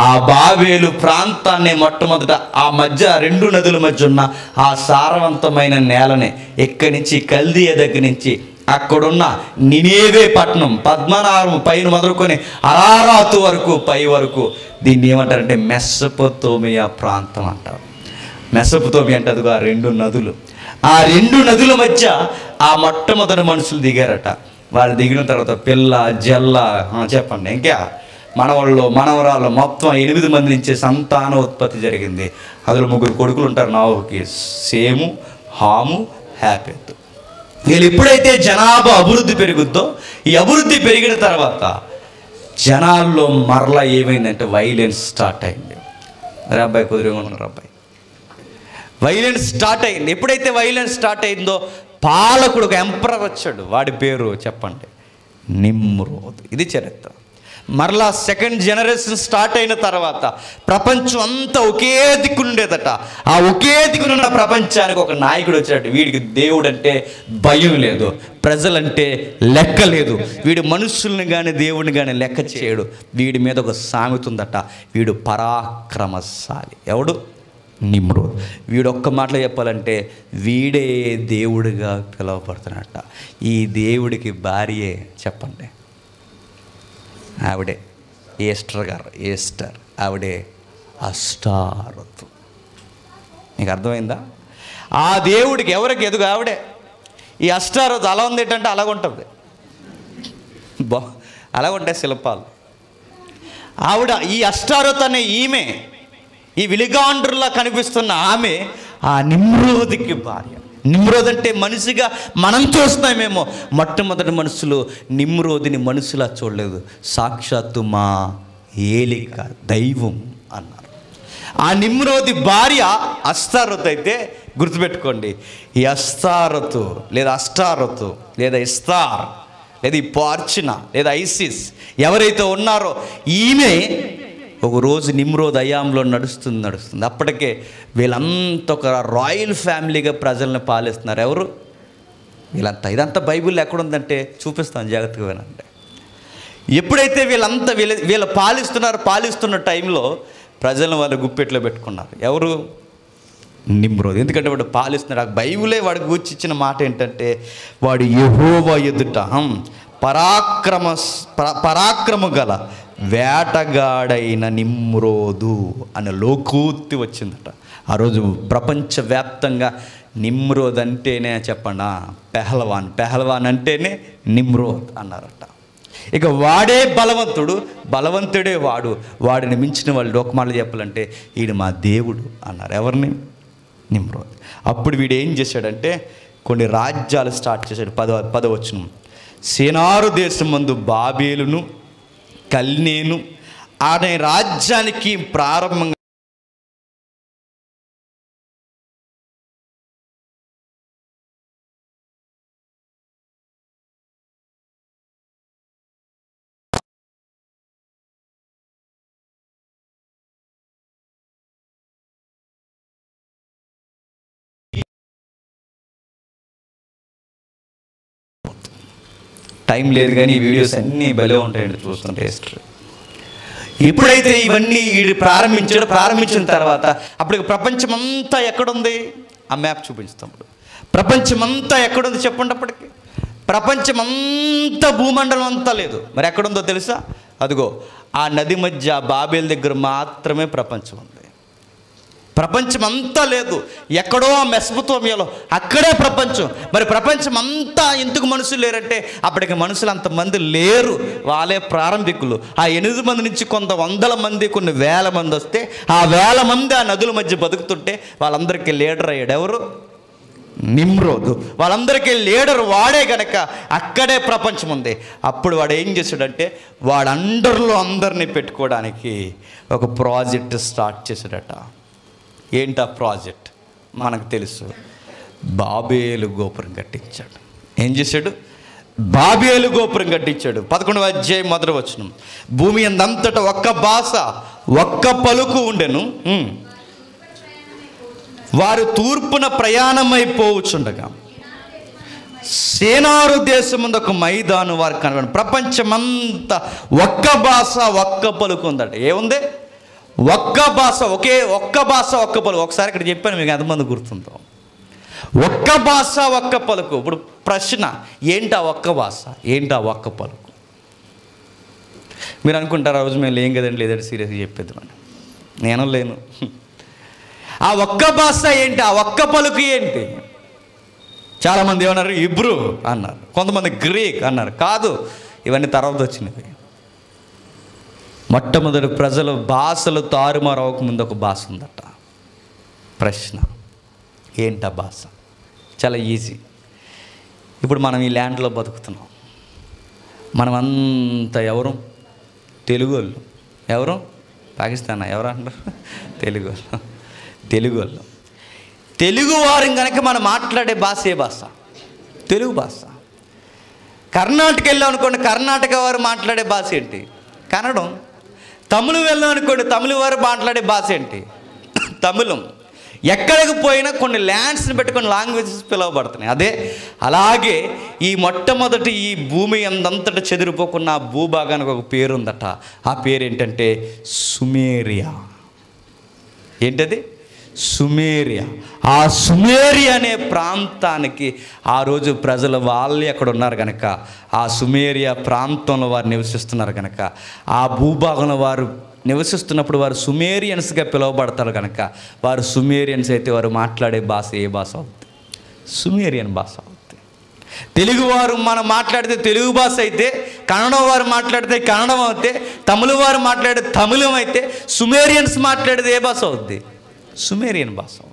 [SPEAKER 1] ఆ బాబేలు ప్రాంతాన్ని మొట్టమొదట ఆ మధ్య 2 నదుల మధ్య ఉన్న ఆ సారవంతమైన నేలని ఎక్కడి నుంచి కల్దీయ దగ్గర నుంచి అక్కడున్న నినేవే పట్టణం పద్మనాభం పైన మొదలుకొని అరారాతు వరకు పై వరకు దీన్ని ఏమంటారంటే మెసొపొతేమియా ప్రాంతం అంటారు. మెసొపొతేమియా అంటే అదిగో ఆ 2 నదులు. ఆ 2 నదుల మధ్య ఆ మొట్టమొదటి మనుషులు దిగారట. వాళ్ళు దిగిన తర్వాత పిల్ల జల్ల చెప్పండి ఇంకా మనవాళ్ళు మనవరాళ్ళు మొత్తం 8 మంది నుంచి సంతాన ఉత్పత్తి జరిగింది. అందులో 3 కొడుకులు ఉంటారు నోవహుకి, సేము, హాము, యాపెతు. వీళ్ళు ఎప్పుడైతే జనాభా అభివృద్ధి పెరుగుద్దో, ఈ అభివృద్ధి పెరిగిన తర్వాత జనాల్లో మరలా ఏమైందంటే వైలెన్స్ స్టార్ట్ అయింది. అబ్బాయి కుదిరేమన్నారు, అబ్బాయి వైలెన్స్ స్టార్ట్ అయింది. ఎప్పుడైతే వైలెన్స్ స్టార్ట్ అయిందో పాలకుడు ఒక ఎంపరర్ వచ్చాడు. వాడి పేరు చెప్పండి, నిమ్రోద్. ఇది చరిత్ర. మరలా సెకండ్ జనరేషన్ స్టార్ట్ అయిన తర్వాత ప్రపంచం అంతా ఒకే దిక్కునుండేదట. ఆ ఒకే దిక్కునున్న ప్రపంచానికి ఒక నాయకుడు వచ్చాడు. వీడికి దేవుడు అంటే భయం లేదు, ప్రజలంటే లెక్క లేదు, వీడు మనుషుల్ని కానీ దేవుడిని కానీ లెక్క చేయడు. వీడి మీద ఒక సామెత ఉందట, వీడు పరాక్రమశాలి. ఎవడు? నిమ్రోద్. వీడు ఒక్క మాటలో చెప్పాలంటే వీడే దేవుడిగా పిలువబడుతున్నట్ట. ఈ దేవుడికి భార్యే చెప్పండి, ఆవిడే ఈస్టర్ గారు. ఈస్టర్ ఆవిడే అష్టారతు. నీకు అర్థమైందా? ఆ దేవుడికి ఎవరికి ఎదుగు ఆవిడే. ఈ అష్టారతు అలా ఉంది ఏంటంటే అలాగుంటుంది, అలాగుంటాయి శిల్పాలు. ఆవిడ ఈ అష్టారతు అనే ఈమె, ఈ విలిగాండ్రులా కనిపిస్తున్న ఆమె ఆ నిమ్రోదికి భార్య. నిమ్రోద్ అంటే మనిషిగా మనం చూస్తున్నామేమో, మొట్టమొదటి మనుషులు నిమ్రోదిని మనుషులా చూడలేదు, సాక్షాత్తు మా ఏలిక దైవం అన్నారు. ఆ నిమ్రోది భార్య అష్టారతు. అయితే గుర్తుపెట్టుకోండి, ఈ అష్టారతు లేదా అష్టారతు లేదా ఇస్తార్ లేదా ఈ పార్చిన లేదా ఐసిస్ ఎవరైతే ఉన్నారో ఈమె ఒక రోజు నిమ్రోద్ అయాంలో నడుస్తుంది. అప్పటికే వీళ్ళంతా ఒక రాయల్ ఫ్యామిలీగా ప్రజల్ని పాలిస్తున్నారు. ఎవరు వీళ్ళంతా? ఇదంతా బైబిల్లో ఎక్కడుందంటే చూపిస్తాను, జాగ్రత్తగా వినండి. ఎప్పుడైతే వీళ్ళు పాలిస్తున్న టైంలో ప్రజలను వాళ్ళు గుప్పెట్లో పెట్టుకున్నారు. ఎవరు? నిమ్రోద్. ఎందుకంటే వాడు పాలిస్తున్నాడు. ఆ బైబిలే వాడికి గూర్చి ఇచ్చిన మాట ఏంటంటే, వాడు యెహోవా ఎదుట పరాక్రమ గల వేటగాడైన నిమ్రోదు అనే లోకోక్తి వచ్చిందట. ఆ రోజు ప్రపంచవ్యాప్తంగా నిమ్రోద్ అంటేనే చెప్పండి పెహల్వాన్ అంటేనే నిమ్రోద్ అన్నారట. ఇక వాడే బలవంతుడే వాడిని మించిన వాళ్ళు ఒక మాట చెప్పాలంటే ఈడు మా దేవుడు అన్నారు. ఎవరిని? నిమ్రోద్. అప్పుడు వీడు ఏం చేశాడంటే కొన్ని రాజ్యాలు స్టార్ట్ చేశాడు. 10వ వచనం, సేనారు దేశం మందు బాబేలును కల్నేను అనే రాజ్యానికి ప్రారంభంగా టైం లేదు కానీ ఈ వీడియోస్ అన్నీ భలే ఉంటాయండి చూస్తుంటే. హిస్టరీ ఎప్పుడైతే ఇవన్నీ ప్రారంభించిన తర్వాత అప్పుడు ప్రపంచమంతా ఎక్కడుంది? ఆ మ్యాప్ చూపించుతాం. ప్రపంచమంతా ఎక్కడుంది చెప్పండి. అప్పటికి ప్రపంచమంతా భూమండలం అంతా లేదు. మరి ఎక్కడుందో తెలుసా? అదిగో ఆ నది మధ్య బాబేల్ దగ్గర మాత్రమే ప్రపంచం ఉంది. ప్రపంచం అంతా లేదు, ఎక్కడో మెసొపొతేమియాలో అక్కడే ప్రపంచం. మరి ప్రపంచం అంతా ఎందుకు మనుషులు లేరంటే అప్పటికి మనుషులు అంతమంది లేరు, వాళ్ళే ప్రారంభికులు. ఆ 8 మంది నుంచి కొంత 100 మంది కొన్ని 1000 మంది వస్తే ఆ 1000 మంది ఆ నదుల మధ్య బతుకుతుంటే వాళ్ళందరికీ లీడర్ అయ్యాడు. ఎవరు? నిమ్రోద్. వాళ్ళందరికీ లీడర్ వాడే గనక అక్కడే ప్రపంచం ఉంది. అప్పుడు వాడు ఏం చేశాడంటే వాడు అండర్లో అందరినీ పెట్టుకోవడానికి ఒక ప్రాజెక్ట్ స్టార్ట్ చేశాడట. ఏంటా ప్రాజెక్ట్? మనకు తెలుసు, బాబేలు గోపురం కట్టించాడు. ఏం చేశాడు? బాబేలు గోపురం కట్టించాడు. 11వ అధ్యాయం 1వ వచనం, భూమి అంతటా ఒక్క భాష ఒక్క పలుకు ఉండెను, వారు తూర్పున ప్రయాణమైపోవచ్చుండగా సేనారు దేశం ముందు ఒక మైదాను వారు కనబడి. ప్రపంచమంతా ఒక్క భాష ఒక్క పలుకు ఉందట. ఏముంది? ఒక్క భాష, ఒక్క భాష ఒక్క పలుకు. ఒకసారి ఇక్కడ చెప్పాను, మీకు ఎంతమంది గుర్తుందో? ఒక్క భాష ఒక్క పలుకు. ఇప్పుడు ప్రశ్న, ఏంటా ఒక్క భాష, ఏంటా ఒక్క పలుకు? మీరు అనుకుంటారు ఆ రోజు మేము లేం కదండి, లేదంటే సీరియస్గా చెప్పేద్దామని. నేను లేను. ఆ ఒక్క భాష ఏంటి? ఆ ఒక్క పలుకు ఏంటి? చాలామంది ఏమన్నారు? ఇబ్రూ అన్నారు, కొంతమంది గ్రీక్ అన్నారు. కాదు, ఇవన్నీ తర్వాత వచ్చినవి. మొట్టమొదటి ప్రజలు భాషలు తారుమారు అవ్వకముందు ఒక భాష ఉందట. ప్రశ్న, ఏంటా భాష? చాలా ఈజీ. ఇప్పుడు మనం ఈ ల్యాండ్లో బతుకుతున్నాం. మనమంతా ఎవరు? తెలుగు వాళ్ళు. ఎవరు? పాకిస్తానా? ఎవరు అంటారు? తెలుగు వాళ్ళు. తెలుగు వారు కనుక మనం మాట్లాడే భాష ఏ భాష? తెలుగు భాష. కర్ణాటక వెళ్ళాం అనుకోండి, కర్ణాటక వారు మాట్లాడే భాష ఏంటి? కన్నడం. తమిళ వెళ్ళాం అనుకోండి, తమిళ వారు మాట్లాడే భాష ఏంటి? తమిళం. ఎక్కడికి పోయినా కొన్ని ల్యాండ్స్ని పెట్టి కొన్ని లాంగ్వేజెస్ పిలువబడుతున్నాయి. అదే అలాగే ఈ మొట్టమొదటి ఈ భూమి అందంతటా చెదిరిపోకున్న ఆ భూభాగానికి ఒక పేరు ఉందట. ఆ పేరు ఏంటంటే సుమేరియా. ఏంటది? సుమేరియా. ఆ సుమేరియా అనే ప్రాంతానికి ఆ రోజు ప్రజలు వాళ్ళే అక్కడ ఉన్నారు కనుక, ఆ సుమేరియా ప్రాంతంలో వారు నివసిస్తున్నారు కనుక, ఆ భూభాగంలో వారు నివసిస్తున్నప్పుడు వారు సుమేరియన్స్గా పిలువబడతారు కనుక, వారు సుమేరియన్స్ అయితే వారు మాట్లాడే భాష ఏ భాష అవుతుంది? సుమేరియన్ భాష అవుతుంది. తెలుగువారు మనం మాట్లాడితే తెలుగు భాష అయితే, కన్నడం వారు మాట్లాడితే కన్నడం అయితే, తమిళ వారు మాట్లాడితే తమిళం అయితే, సుమేరియన్స్ మాట్లాడేది ఏ భాష అవుద్ది? సుమేరియన్ భాష అవుతుంది.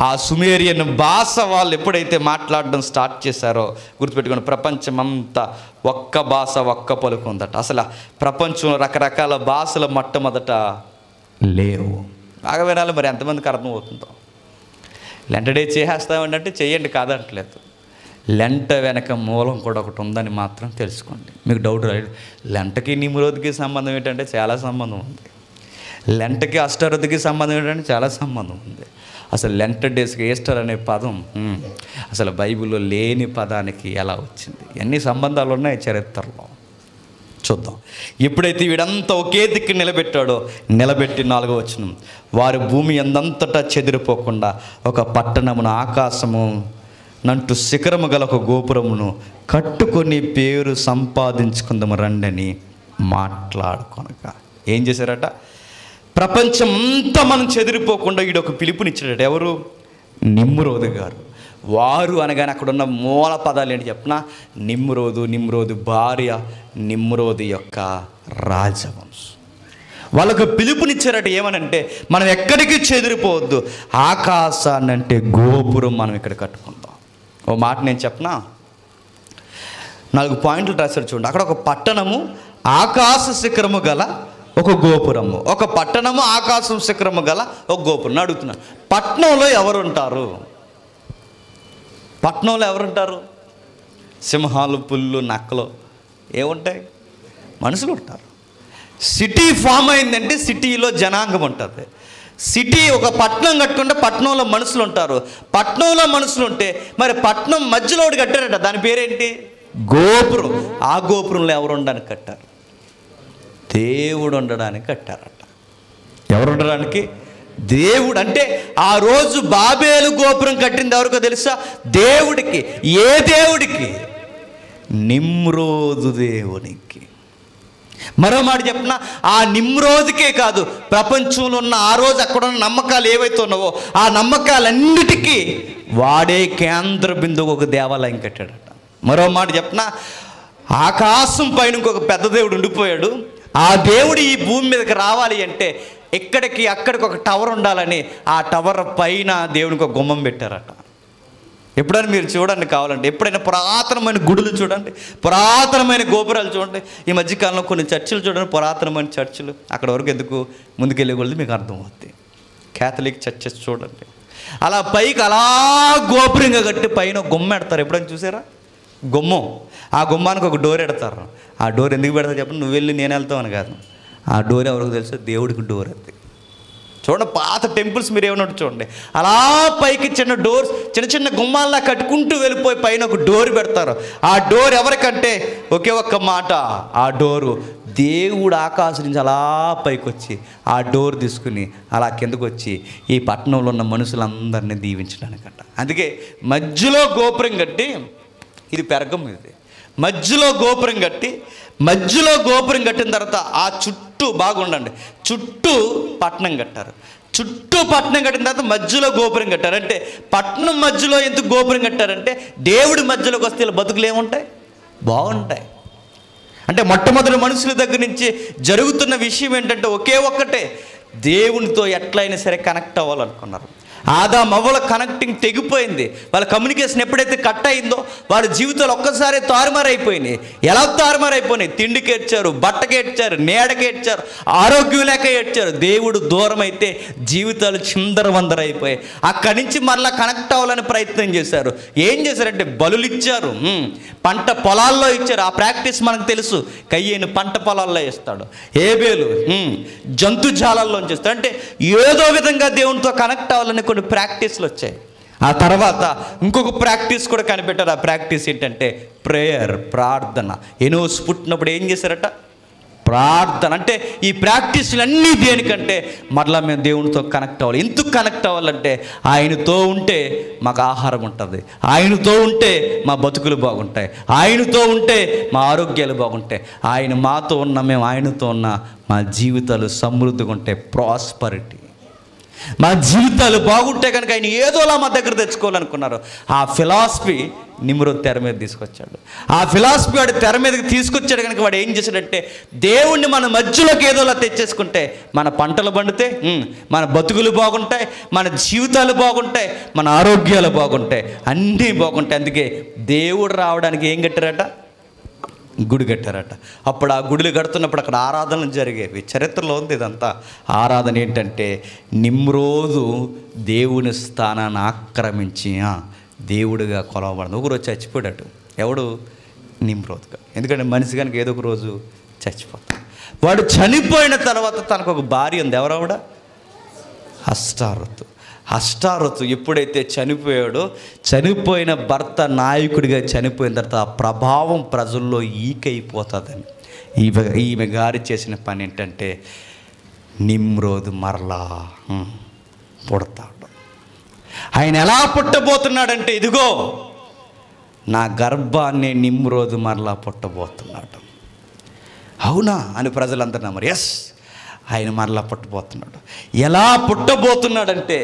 [SPEAKER 1] ఆ సుమేరియన్ భాష వాళ్ళు ఎప్పుడైతే మాట్లాడడం స్టార్ట్ చేశారో గుర్తుపెట్టుకోండి, ప్రపంచమంతా ఒక్క భాష ఒక్క పలుకు ఉందట. అసలు ప్రపంచంలో రకరకాల భాషలు మొట్టమొదట లేవు. బాగా వినాలి, మరి ఎంతమందికి అర్థమవుతుందో. లెంట డే చేసేస్తామండి అంటే చేయండి, కాదంటలేదు. లెంట వెనక మూలం కూడా ఒకటి ఉందని మాత్రం తెలుసుకోండి. మీకు డౌట్ రాదు, లెంటకి నిమ్రోధికి సంబంధం ఏంటంటే చాలా సంబంధం ఉంది. లెంటకి అష్టారోధికి సంబంధం ఏంటంటే చాలా సంబంధం ఉంది. అసలు లెంట డేస్కి ఈస్టర్ అనే పదం అసలు బైబిల్లో లేని పదానికి ఎలా వచ్చింది? ఎన్ని సంబంధాలు ఉన్నాయి చరిత్రలో చూద్దాం. ఎప్పుడైతే వీడంతా ఒకే దిక్కు నిలబెట్టాడో, నిలబెట్టి 4వ వచనం, వారి భూమి ఎందంతటా చెదిరిపోకుండా ఒక పట్టణమును, ఆకాశము నంటూ శిఖరము గల ఒక గోపురమును కట్టుకొని పేరు సంపాదించుకుందాము రండని మాట్లాడుకొనక. ఏం చేశారట? ప్రపంచం అంతా మనం చెదిరిపోకుండా ఈడొక పిలుపునిచ్చాడట. ఎవరు? నిమ్రోదు గారు. వారు అనగానే అక్కడ ఉన్న మూల పదాలు ఏంటి చెప్పనా? నిమ్రోదు, నిమ్రోదు భార్య, నిమ్రోదు యొక్క రాజవంశం. వాళ్ళకు పిలుపునిచ్చారట. ఏమనంటే మనం ఎక్కడికి చెదిరిపోవద్దు, ఆకాశాన్ని అంటే గోపురం మనం ఇక్కడ కట్టుకుందాం. ఓ మాట నేను చెప్పనా, 4 పాయింట్లు రాశారు చూడండి. అక్కడ ఒక పట్టణము, ఆకాశ శిఖరము గల ఒక గోపురము. ఒక పట్టణము, ఆకాశం శిఖరము గల ఒక గోపురం. అడుగుతున్నాను, పట్టణంలో ఎవరుంటారు? పట్టణంలో ఎవరుంటారు? సింహాలు, పుల్లు, నక్కలు ఏముంటాయి? మనుషులు ఉంటారు. సిటీ ఫామ్ అయిందంటే సిటీలో జనాంగం ఉంటుంది. సిటీ ఒక పట్టణం కట్టుకుంటే పట్టణంలో మనుషులు ఉంటారు. పట్టణంలో మనుషులు ఉంటే మరి పట్టణం మధ్యలో ఒకటి కట్టారట. దాని పేరేంటి? గోపురం. ఆ గోపురంలో ఎవరు ఉండడానికి కట్టారు? దేవుడు ఉండడానికి కట్టారట. ఎవరు ఉండడానికి? దేవుడు. అంటే ఆ రోజు బాబేలు గోపురం కట్టింది ఎవరికో తెలుసా? దేవుడికి. ఏ దేవుడికి? నిమ్రోదు దేవునికి. మరో మాట చెప్పిన, ఆ నిమ్రోదుకే కాదు, ప్రపంచంలో ఉన్న ఆ రోజు అక్కడ ఉన్న నమ్మకాలు ఏవైతే ఉన్నావో ఆ నమ్మకాలన్నిటికీ వాడే కేంద్ర బిందువు ఒక దేవాలయం కట్టాడట. మరో మాట చెప్పిన, ఆకాశం పైన ఇంకొక పెద్ద దేవుడు ఉండిపోయాడు. ఆ దేవుడు ఈ భూమి మీదకి రావాలి అంటే ఎక్కడికి అక్కడికి ఒక టవర్ ఉండాలని ఆ టవర్ పైన దేవునికి ఒక గుమ్మం పెట్టారట. ఎప్పుడైనా మీరు చూడండి, కావాలంటే ఎప్పుడైనా పురాతనమైన గుడులు చూడండి, పురాతనమైన గోపురాలు చూడండి. ఈ మధ్యకాలంలో కొన్ని చర్చిలు చూడండి, పురాతనమైన చర్చిలు. అక్కడ వరకు ఎందుకు ముందుకెళ్ళే కొలది మీకు అర్థమవుతుంది. క్యాథలిక్ చర్చెస్ చూడండి, అలా పైకి అలా గోపురంగా కట్టి పైన గుమ్మ పెడతారు. ఎప్పుడైనా చూసారా? గుమ్మం. ఆ గుమ్మానికి ఒక డోర్ పెడతారు. ఆ డోర్ ఎందుకు పెడతారు చెప్పండి? నువ్వు వెళ్ళి నేను వెళ్తావు అని కాదు. ఆ డోర్ ఎవరికి తెలుసు? దేవుడికి డోర్ అది. చూడండి, పాత టెంపుల్స్ మీరు ఏమన్నా చూడండి, అలా పైకి చిన్న డోర్స్, చిన్న చిన్న గుమ్మాల్లా కట్టుకుంటూ వెళ్ళిపోయి పైన ఒక డోర్ పెడతారు. ఆ డోర్ ఎవరికంటే ఒకే ఒక్క మాట, ఆ డోరు దేవుడు ఆకాశం నుంచి అలా పైకి వచ్చి ఆ డోర్ తీసుకుని అలా కిందకు వచ్చి ఈ పట్టణంలో ఉన్న మనుషులందరినీ దీవించడానికంట. అందుకే మధ్యలో గోపురం కట్టి, ఇది పెరగం, ఇది మధ్యలో గోపురం కట్టిన తర్వాత ఆ చుట్టూ బాగుండండి, చుట్టూ పట్టణం కట్టారు. చుట్టూ పట్టణం కట్టిన తర్వాత మధ్యలో గోపురం కట్టారు. అంటే పట్టణం మధ్యలో ఎందుకు గోపురం కట్టారంటే దేవుడి మధ్యలోకి వస్తే ఇలా బతుకులు ఏముంటాయి? బాగుంటాయి. అంటే మొట్టమొదటి మనుషుల దగ్గర నుంచి జరుగుతున్న విషయం ఏంటంటే ఒకే ఒక్కటే, దేవునితో ఎట్లయినా సరే కనెక్ట్ అవ్వాలనుకున్నారు. ఆదాము అవ్వల కనెక్టింగ్ తెగిపోయింది. వాళ్ళ కమ్యూనికేషన్ ఎప్పుడైతే కట్ అయిందో వాళ్ళ జీవితాలు ఒక్కసారి తారుమారైపోయినాయి. ఎలా తారుమారైపోయినాయి? తిండికి ఏడ్చారు, బట్టకి ఏడ్చారు, నీడకి ఏడ్చారు, ఆరోగ్యం లేక ఏడ్చారు. దేవుడు దూరం అయితే జీవితాలు చిందరవందరైపోయాయి. అక్కడి నుంచి మరలా కనెక్ట్ అవ్వాలని ప్రయత్నం చేశారు. ఏం చేశారంటే బలులు ఇచ్చారు, పంట పొలాల్లో ఇచ్చారు. ఆ ప్రాక్టీస్ మనకు తెలుసు. కయ్యేను పంట పొలాల్లో ఇస్తాడు, హేబేలు జంతుజాలాల్లోంచి ఇస్తాడు. అంటే ఏదో విధంగా దేవునితో కనెక్ట్ అవ్వాలని కొన్ని ప్రాక్టీస్లు వచ్చాయి. ఆ తర్వాత ఇంకొక ప్రాక్టీస్ కూడా కనిపెట్టారు. ఆ ప్రాక్టీస్ ఏంటంటే ప్రేయర్, ప్రార్థన. ఎనోస్ పుట్టినప్పుడు ఏం చేశారట? ప్రార్థన. అంటే ఈ ప్రాక్టీస్లు అన్నీ దేనికంటే మరలా మేము దేవునితో కనెక్ట్ అవ్వాలి. ఎందుకు కనెక్ట్ అవ్వాలంటే ఆయనతో ఉంటే మాకు ఆహారం ఉంటుంది, ఆయనతో ఉంటే మా బతుకులు బాగుంటాయి, ఆయనతో ఉంటే మా ఆరోగ్యాలు బాగుంటాయి, ఆయన మాతో ఉన్న మేము ఆయనతో ఉన్న మా జీవితాలు సమృద్ధిగా ఉంటాయి, ప్రాస్పరిటీ. మా జీవితాలు బాగుంటే కనుక ఆయన ఏదోలా మా దగ్గర తెచ్చుకోవాలనుకున్నారు. ఆ ఫిలాసఫీ నిమ్రోద్ తెర మీద తీసుకొచ్చాడు. ఆ ఫిలాసఫీ వాడు తెర మీదకి తీసుకొచ్చాడు కనుక వాడు ఏం చేశాడంటే దేవుణ్ణి మన మధ్యలోకి ఏదోలా తెచ్చేసుకుంటే మన పంటలు పండితే మన బతుకులు బాగుంటాయి, మన జీవితాలు బాగుంటాయి, మన ఆరోగ్యాలు బాగుంటాయి, అన్నీ బాగుంటాయి. అందుకే దేవుడు రావడానికి ఏం కట్టారట? గుడి కట్టారట. అప్పుడు ఆ గుడిలు కడుతున్నప్పుడు అక్కడ ఆరాధనలు జరిగేవి. చరిత్రలో ఉంది ఇదంతా. ఆరాధన ఏంటంటే నిమ్రోదు దేవుని స్థానాన్ని ఆక్రమించి దేవుడిగా కొలవబడింది. ఒకరోజు చచ్చిపోయాడు. ఎవడు? నిమ్రోద్గా. ఎందుకంటే మనిషి కనుక ఏదో ఒక రోజు చచ్చిపోతాడు. వాడు చనిపోయిన తర్వాత తనకు ఒక భార్య ఉంది. ఎవరావిడ? అష్టారోతు. అష్టారోతు ఎప్పుడైతే చనిపోయాడో, చనిపోయిన భర్త నాయకుడిగా చనిపోయిన తర్వాత ఆ ప్రభావం ప్రజల్లో ఈకైపోతుందని ఈమె గారి చేసిన పని ఏంటంటే నిమ్రోదు మరలా పుడతాడు. ఆయన ఎలా పుట్టబోతున్నాడంటే ఇదిగో నా గర్భాన్ని నిమ్రోదు మరలా పుట్టబోతున్నాడు. అవునా అని ప్రజలందరూ నమ్మరు. ఎస్, ఆయన మరలా పుట్టబోతున్నాడు. ఎలా పుట్టబోతున్నాడంటే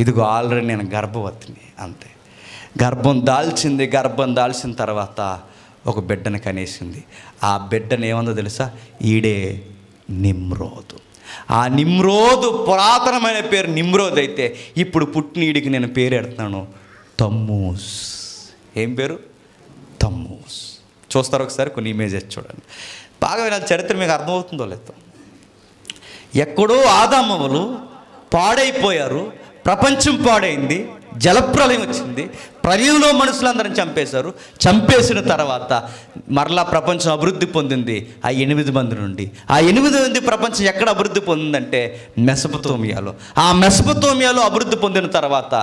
[SPEAKER 1] ఇదిగో ఆల్రెడీ నేను గర్భవతిని, అంతే. గర్భం దాల్చిన తర్వాత ఒక బిడ్డను కనేసింది. ఆ బిడ్డను ఏమందో తెలుసా? ఈడే నిమ్రోదు. ఆ నిమ్రోదు పురాతనమైన పేరు నిమ్రోద్ అయితే ఇప్పుడు పుట్టినీడికి నేను పేరు పెడుతున్నాను తమ్మూస్. ఏం పేరు? తమ్మూస్. చూస్తారు ఒకసారి, కొన్ని ఇమేజెస్ చూడండి. బాగా వినాలి, చరిత్ర మీకు అర్థమవుతుందో లేదో. ఎక్కడో ఆదామవ్వలు పాడైపోయారు, ప్రపంచం పాడైంది, జలప్రలయం వచ్చింది, ప్రళయంలో మనుషులందరిని చంపేశారు. చంపేసిన తర్వాత మరలా ప్రపంచం అభివృద్ధి పొందింది ఆ 8 మంది నుండి. ఆ 8 మంది ప్రపంచం ఎక్కడ అభివృద్ధి పొందిందంటే మెసొపొతేమియాలో. ఆ మెసొపొతేమియాలో అభివృద్ధి పొందిన తర్వాత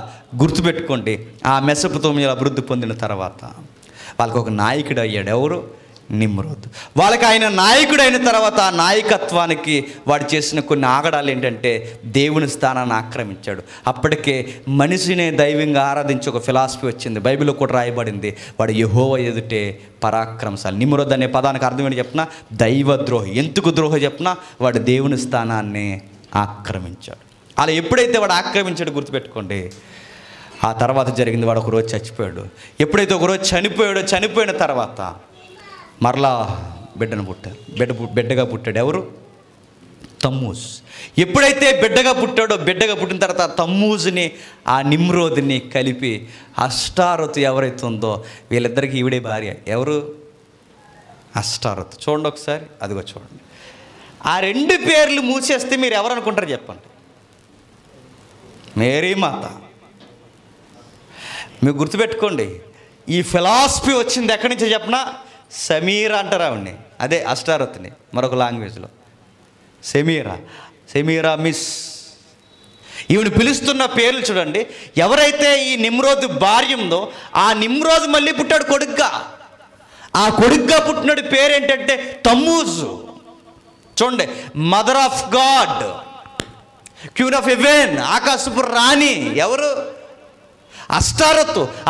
[SPEAKER 1] గుర్తుపెట్టుకోండి, ఆ మెసొపొతేమియాలో అభివృద్ధి పొందిన తర్వాత వాళ్ళకి ఒక నాయకుడు అయ్యాడు. ఎవరు? నిమ్రోద్. వాళ్ళకి ఆయన నాయకుడు అయిన తర్వాత ఆ నాయకత్వానికి వాడు చేసిన కొన్ని ఆగడాలు ఏంటంటే దేవుని స్థానాన్ని ఆక్రమించాడు. అప్పటికే మనిషినే దైవంగా ఆరాధించి ఒక ఫిలాసఫీ వచ్చింది. బైబిల్లో కూడా రాయబడింది, వాడు యెహోవా ఎదుటే పరాక్రమశాలి. నిమ్రోద్ అనే పదానికి అర్థం ఏంటి చెప్పినా? దైవద్రోహి. ఎందుకు ద్రోహి చెప్పినా? వాడు దేవుని స్థానాన్ని ఆక్రమించాడు. అలా ఎప్పుడైతే వాడు ఆక్రమించాడు గుర్తుపెట్టుకోండి, ఆ తర్వాత జరిగింది, వాడు ఒకరోజు చచ్చిపోయాడు. ఎప్పుడైతే ఒకరోజు చనిపోయిన తర్వాత మరలా బిడ్డను పుట్టారు. బిడ్డగా పుట్టాడు. ఎవరు? తమ్మూజ్. ఎప్పుడైతే బిడ్డగా పుట్టిన తర్వాత తమ్మూజుని ఆ నిమ్రోదుని కలిపి అష్టారోతు ఎవరైతే ఉందో వీళ్ళిద్దరికీ ఈవిడే భార్య. ఎవరు? అష్టారోతు. చూడండి ఒకసారి, అదిగో చూడండి. ఆ 2 పేర్లు మూసేస్తే మీరు ఎవరు అనుకుంటారు చెప్పండి? మేరీ మాత. మీరు గుర్తుపెట్టుకోండి, ఈ ఫిలాసఫీ వచ్చింది ఎక్కడి నుంచి చెప్పనా? సమీరా అంటారు ఆవిడ్ని, అదే అష్టారోతుని మరొక లాంగ్వేజ్లో. సెమీరా మిస్. ఈవిడ పిలుస్తున్న పేర్లు చూడండి. ఎవరైతే ఈ నిమ్రోద్ భార్య ఉందో ఆ నిమ్రోద్ మళ్ళీ పుట్టాడు కొడుగ్గా. ఆ కొడుగ్గా పుట్టినాడు పేరు ఏంటంటే తమ్మూజు. చూడండి, mother of God, queen of haven, ఆకాశపు రాణి. ఎవరు?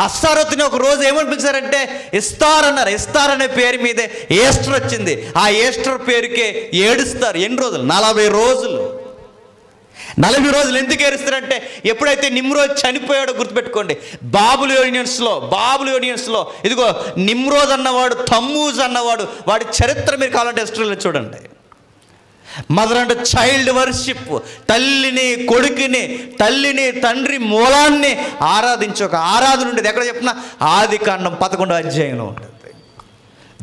[SPEAKER 1] అష్టారోతుని ఒక రోజు ఏమని పిలిచారంటే ఇస్తార్ అన్నారు. ఇస్తార్ అనే పేరు మీదే ఈస్టర్ వచ్చింది. ఆ ఈస్టర్ పేరుకే ఏడుస్తారు. ఎన్ని రోజులు? 40 రోజులు. 40 రోజులు ఎందుకు ఏడుస్తారంటే ఎప్పుడైతే నిమ్రోద్ చనిపోయాడో గుర్తుపెట్టుకోండి, బాబులోనియన్స్లో ఇదిగో నిమ్రోద్ అన్నవాడు, తమ్మూజ్ అన్నవాడు, వాడి చరిత్ర మీరు కావాలంటే హిస్టరీలో చూడండి. మదర్ అంటే చైల్డ్ వర్షిప్. తల్లిని కొడుకుని, తల్లిని తండ్రి మూలాన్ని ఆరాధించే ఒక ఆరాధన ఉండేది. ఎక్కడ చెప్పినా ఆదికాండం 11వ అధ్యాయంలో ఉంటుంది.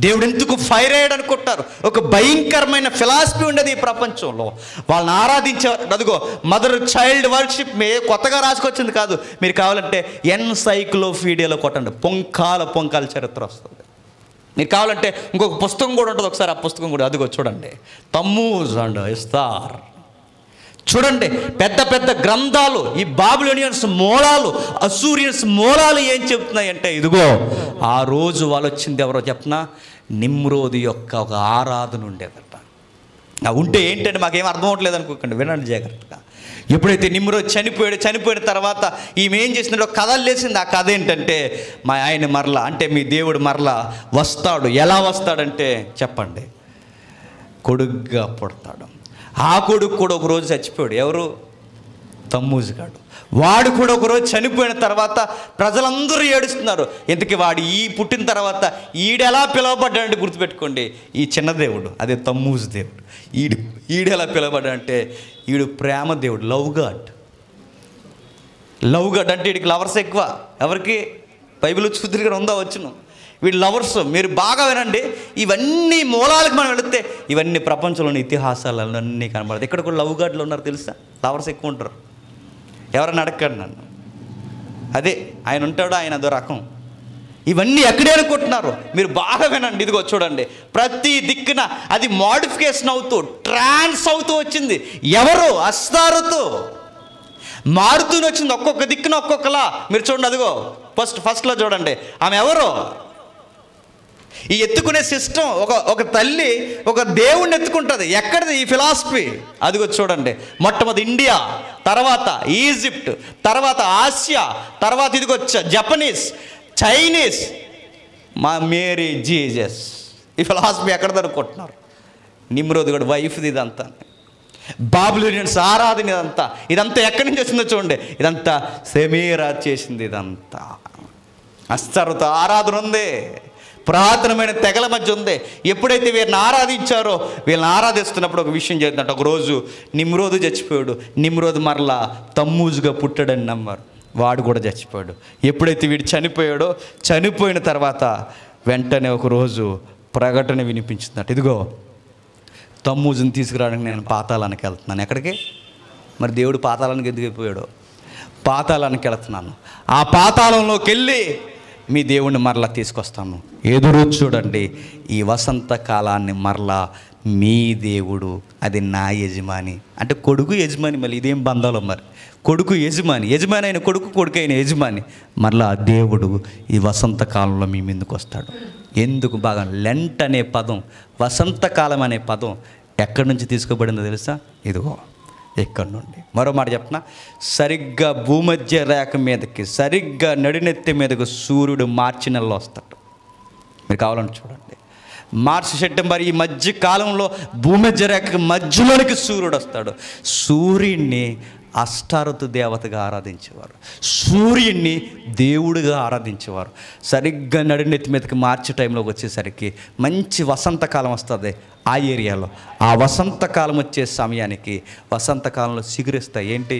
[SPEAKER 1] దేవుడు ఎందుకు ఫైర్ అయ్యాడు అనుకుంటారు? ఒక భయంకరమైన ఫిలాసఫీ ఉండేది ఈ ప్రపంచంలో. వాళ్ళని ఆరాధించే, అదిగో మదర్ చైల్డ్ వర్షిప్ కొత్తగా రాసుకొచ్చింది కాదు. మీరు కావాలంటే ఎన్సైక్లోపీడియాలో కొట్టండి, పొంకాల చరిత్ర వస్తుంది. మీరు కావాలంటే ఇంకొక పుస్తకం కూడా ఉంటుంది, ఒకసారి ఆ పుస్తకం కూడా అదిగో చూడండి, తమ్మూజ్ అండ్ ఇస్తార్. చూడండి, పెద్ద పెద్ద గ్రంథాలు, ఈ బాబిలోనియన్స్ మూలాలు, అసూరియన్స్ మూలాలు ఏం చెప్తున్నాయి అంటే, ఇదిగో ఆ రోజు వాళ్ళు వచ్చింది ఎవరో చెప్పనా, నిమ్రోదు యొక్క ఒక ఆరాధన ఉండేదట. ఉంటే ఏంటంటే మాకేం అర్థం అవ్వట్లేదు అనుకోకండి, వినండి జాగ్రత్తగా. ఎప్పుడైతే నిమ్రోదు చనిపోయిన తర్వాత ఈమె ఏం చేసినాడో కథలు లేసింది. ఆ కథ ఏంటంటే, మా ఆయన మరలా, అంటే మీ దేవుడు మరలా వస్తాడు. ఎలా వస్తాడంటే చెప్పండి, కొడుగ్గా పుడతాడు. ఆ కొడుకు కూడా ఒకరోజు చచ్చిపోయాడు. ఎవరు? తమ్మూజు గాడు. వాడు కూడా ఒకరోజు చనిపోయిన తర్వాత ప్రజలందరూ ఏడుస్తున్నారు. ఎందుకు వాడు పుట్టిన తర్వాత ఈడెలా పిలువబడ్డాడంటే గుర్తుపెట్టుకోండి, ఈ చిన్న దేవుడు అదే తమ్మూజు దేవుడు. ఈడెలా పిలువబడ్డాడంటే ఈడు ప్రేమ దేవుడు, లవ్ గాడ్ అంటే వీడికి లవర్స్ ఎక్కువ. ఎవరికి? బైబిల్ చూద్దరు ఉందా వచ్చును, వీడు లవర్స్. మీరు బాగా వినండి, ఇవన్నీ మూలాలకు మనం వెళితే ఇవన్నీ ప్రపంచంలోని ఇతిహాసాలలో అన్నీ కనబడతాయి. ఇక్కడ కూడా లవ్ గాడ్లు ఉన్నారు తెలుసా, లవర్స్ ఎక్కువ ఉంటారు. ఎవరైనా అడగండి నన్ను, అదే ఆయన ఉంటాడు, ఆయన అదో రకం. ఇవన్నీ ఎక్కడే అనుకుంటున్నారు? మీరు బాగా వినండి, ఇదిగో చూడండి, ప్రతి దిక్కున అది మోడిఫికేషన్ అవుతూ ట్రాన్స్ అవుతూ వచ్చింది. ఎవరు? అస్తారుతో మారుతూనే వచ్చింది, ఒక్కొక్క దిక్కున ఒక్కొక్కలా. మీరు చూడండి, అదిగో ఫస్ట్లో చూడండి, ఆమె ఎవరు? ఈ ఎత్తుకునే సిస్టమ్, ఒక తల్లి ఒక దేవుణ్ణి ఎత్తుకుంటుంది. ఎక్కడిది ఈ ఫిలాసఫీ? అదిగో చూడండి, మొట్టమొదటి ఇండియా, తర్వాత ఈజిప్ట్, తర్వాత ఆసియా, తర్వాత ఇదిగో జపనీస్, చైనీస్, మా మేరీ జీజస్. ఈ ఫిలాసఫీ ఎక్కడ అనుకుంటున్నారు? నిమ్రోదు కూడా వైఫ్ది ఇదంతా. బాబిలోనియన్స్ ఆరాధన ఇదంతా ఎక్కడి నుంచి వచ్చిందో చూడండి. ఇదంతా సెమీరా చేసింది. ఇదంతా అస్తరుతో ఆరాధన ఉంది, పురాతనమైన తెగల మధ్య ఉంది. ఎప్పుడైతే వీరిని ఆరాధించారో, వీళ్ళని ఆరాధిస్తున్నప్పుడు ఒక విషయం జరిగిందంట. ఒకరోజు నిమ్రోదు చచ్చిపోయాడు. నిమ్రోదు మరలా తమ్మూజుగా పుట్టాడని నమ్మారు. వాడు కూడా చచ్చిపోయాడు. ఎప్పుడైతే వీడు చనిపోయాడో, చనిపోయిన తర్వాత వెంటనే ఒకరోజు ప్రకటన వినిపించిందట, ఇదిగో తమ్మూజుని తీసుకురావడానికి నేను పాతాళానికి వెళ్తున్నాను. ఎక్కడికి? మరి దేవుడు పాతాళానికి ఎందుకు వెళ్ళిపోయాడు? పాతాళానికి వెళ్తున్నాను, ఆ పాతాళంలోకి వెళ్ళి మీ దేవుణ్ణి మరలా తీసుకొస్తాను. ఎదురు చూడండి, ఈ వసంత కాలాన్ని మరలా మీ దేవుడు, అది నా యజమాని. అంటే కొడుకు యజమాని. మళ్ళీ ఇదేం బంధాలో, మరి కొడుకు యజమాని అయిన కొడుకు, కొడుకు అయిన యజమాని. మరలా దేవుడు ఈ వసంత కాలంలో మీ ముందుకు వస్తాడు. ఎందుకు? బాగా లెంట్ అనే పదం, వసంతకాలం అనే పదం ఎక్కడి నుంచి తీసుకోబడిందో తెలుసా? ఇదిగో ఎక్కడి నుండి. మరో మాట చెప్పనా, సరిగ్గా భూమధ్య రేఖ మీదకి, సరిగ్గా నడినెత్తి మీదకు సూర్యుడు మార్చి నెలలో వస్తాడు. మీరు కావాలని చూడండి, మార్చి సెప్టెంబర్ ఈ మధ్య కాలంలో భూమధ్య రేఖ మధ్యలోనికి సూర్యుడు వస్తాడు. సూర్యుడిని అష్టారతు దేవతగా ఆరాధించేవారు, సూర్యుడిని దేవుడిగా ఆరాధించేవారు. సరిగ్గా నడినెత్తి మీదకి మార్చి టైంలోకి వచ్చేసరికి మంచి వసంతకాలం వస్తుంది ఆ ఏరియాలో. ఆ వసంతకాలం వచ్చే సమయానికి వసంతకాలంలో సిగురిస్తాయి. ఏంటి?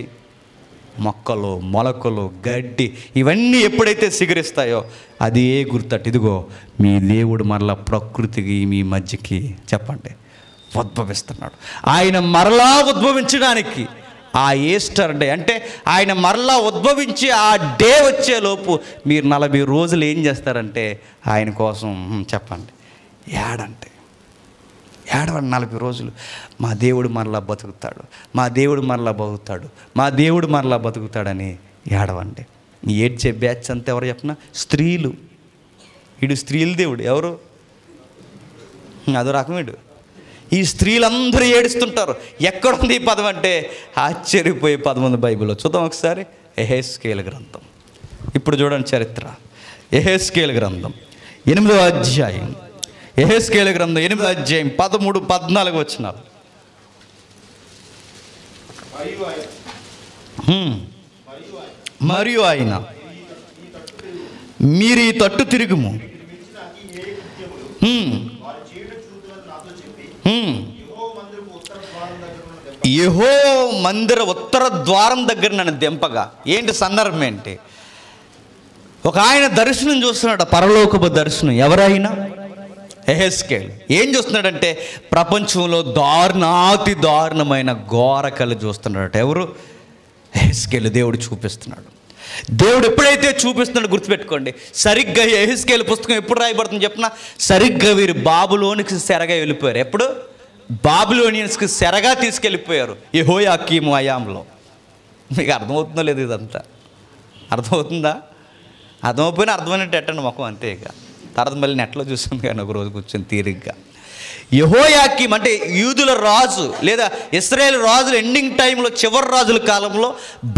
[SPEAKER 1] మొక్కలు, మొలకలు, గడ్డి, ఇవన్నీ ఎప్పుడైతే సిగురిస్తాయో అది ఏ గుర్తట, ఇదిగో మీ దేవుడు మరలా ప్రకృతికి మీ మధ్యకి చెప్పండి ఉద్భవిస్తున్నాడు. ఆయన మరలా ఉద్భవించడానికి ఆ ఈస్టర్ డే, అంటే ఆయన మరలా ఉద్భవించి ఆ డే వచ్చేలోపు మీరు 40 రోజులు ఏం చేస్తారంటే ఆయన కోసం చెప్పండి, ఏడండి 40 రోజులు మా దేవుడు మరలా బతుకుతాడు, మా దేవుడు మరలా బతుకుతాడు, మా దేవుడు మరలా బతుకుతాడని ఏడవండి. ఏడ్చే బ్యాచ్ అంతా ఎవరు చెప్పిన? స్త్రీలు. వీడు స్త్రీల దేవుడు. ఎవరు? అదో రకం వీడు. ఈ స్త్రీలందరూ ఏడుస్తుంటారు. ఎక్కడుంది ఈ పదం అంటే ఆశ్చర్యపోయే పదం ఉంది బైబిల్లో. చూద్దాం ఒకసారి. యెహెజ్కేలు గ్రంథం. ఇప్పుడు చూడండి చరిత్ర. యెహెజ్కేలు గ్రంథం 8వ అధ్యాయం. యెహెజ్కేలు గ్రంథం 8వ అధ్యాయం 13, 14 వచనాలు. మరియు ఆయన మీరు ఈ తట్టు తిరుగుము, యెహోవా మందిర ఉత్తర ద్వారం దగ్గర నన్ను దింపగా, ఏంటి సందర్భం ఏంటి? ఒక ఆయన దర్శనం చూస్తున్నాడు, పరలోకపు దర్శనం. ఎవరైనా? యెహెజ్కేలు. ఏం చూస్తున్నాడంటే ప్రపంచంలో దారుణాతి దారుణమైన ఘోరకలు చూస్తున్నాడట. ఎవరు? యెహెజ్కేలు. దేవుడు చూపిస్తున్నాడు. దేవుడు ఎప్పుడైతే చూపిస్తున్నాడో గుర్తుపెట్టుకోండి, సరిగ్గా యెహెజ్కేలు పుస్తకం ఎప్పుడు రాయబడుతుంది చెప్పిన, సరిగ్గా వీరు బాబులోనికి సెరగా వెళ్ళిపోయారు. ఎప్పుడు? బాబిలోనియన్స్కి సెరగా తీసుకెళ్ళిపోయారు యెహోయాకీము అయాంలో. మీకు అర్థమవుతుందో లేదు? ఇదంతా అర్థమవుతుందా? అర్థమైపోయినా అర్థమైనట్టు ఎట్టండి ముఖం, అంతే. ఇక తర్వాత మళ్ళీ నెట్లో చూస్తుంది కానీ ఒక రోజు కూర్చొని తీరిగ్గా. యెహోయాకీం అంటే యూదుల రాజు లేదా ఇశ్రాయేలు రాజులు ఎండింగ్ టైంలో, చివరి రాజుల కాలంలో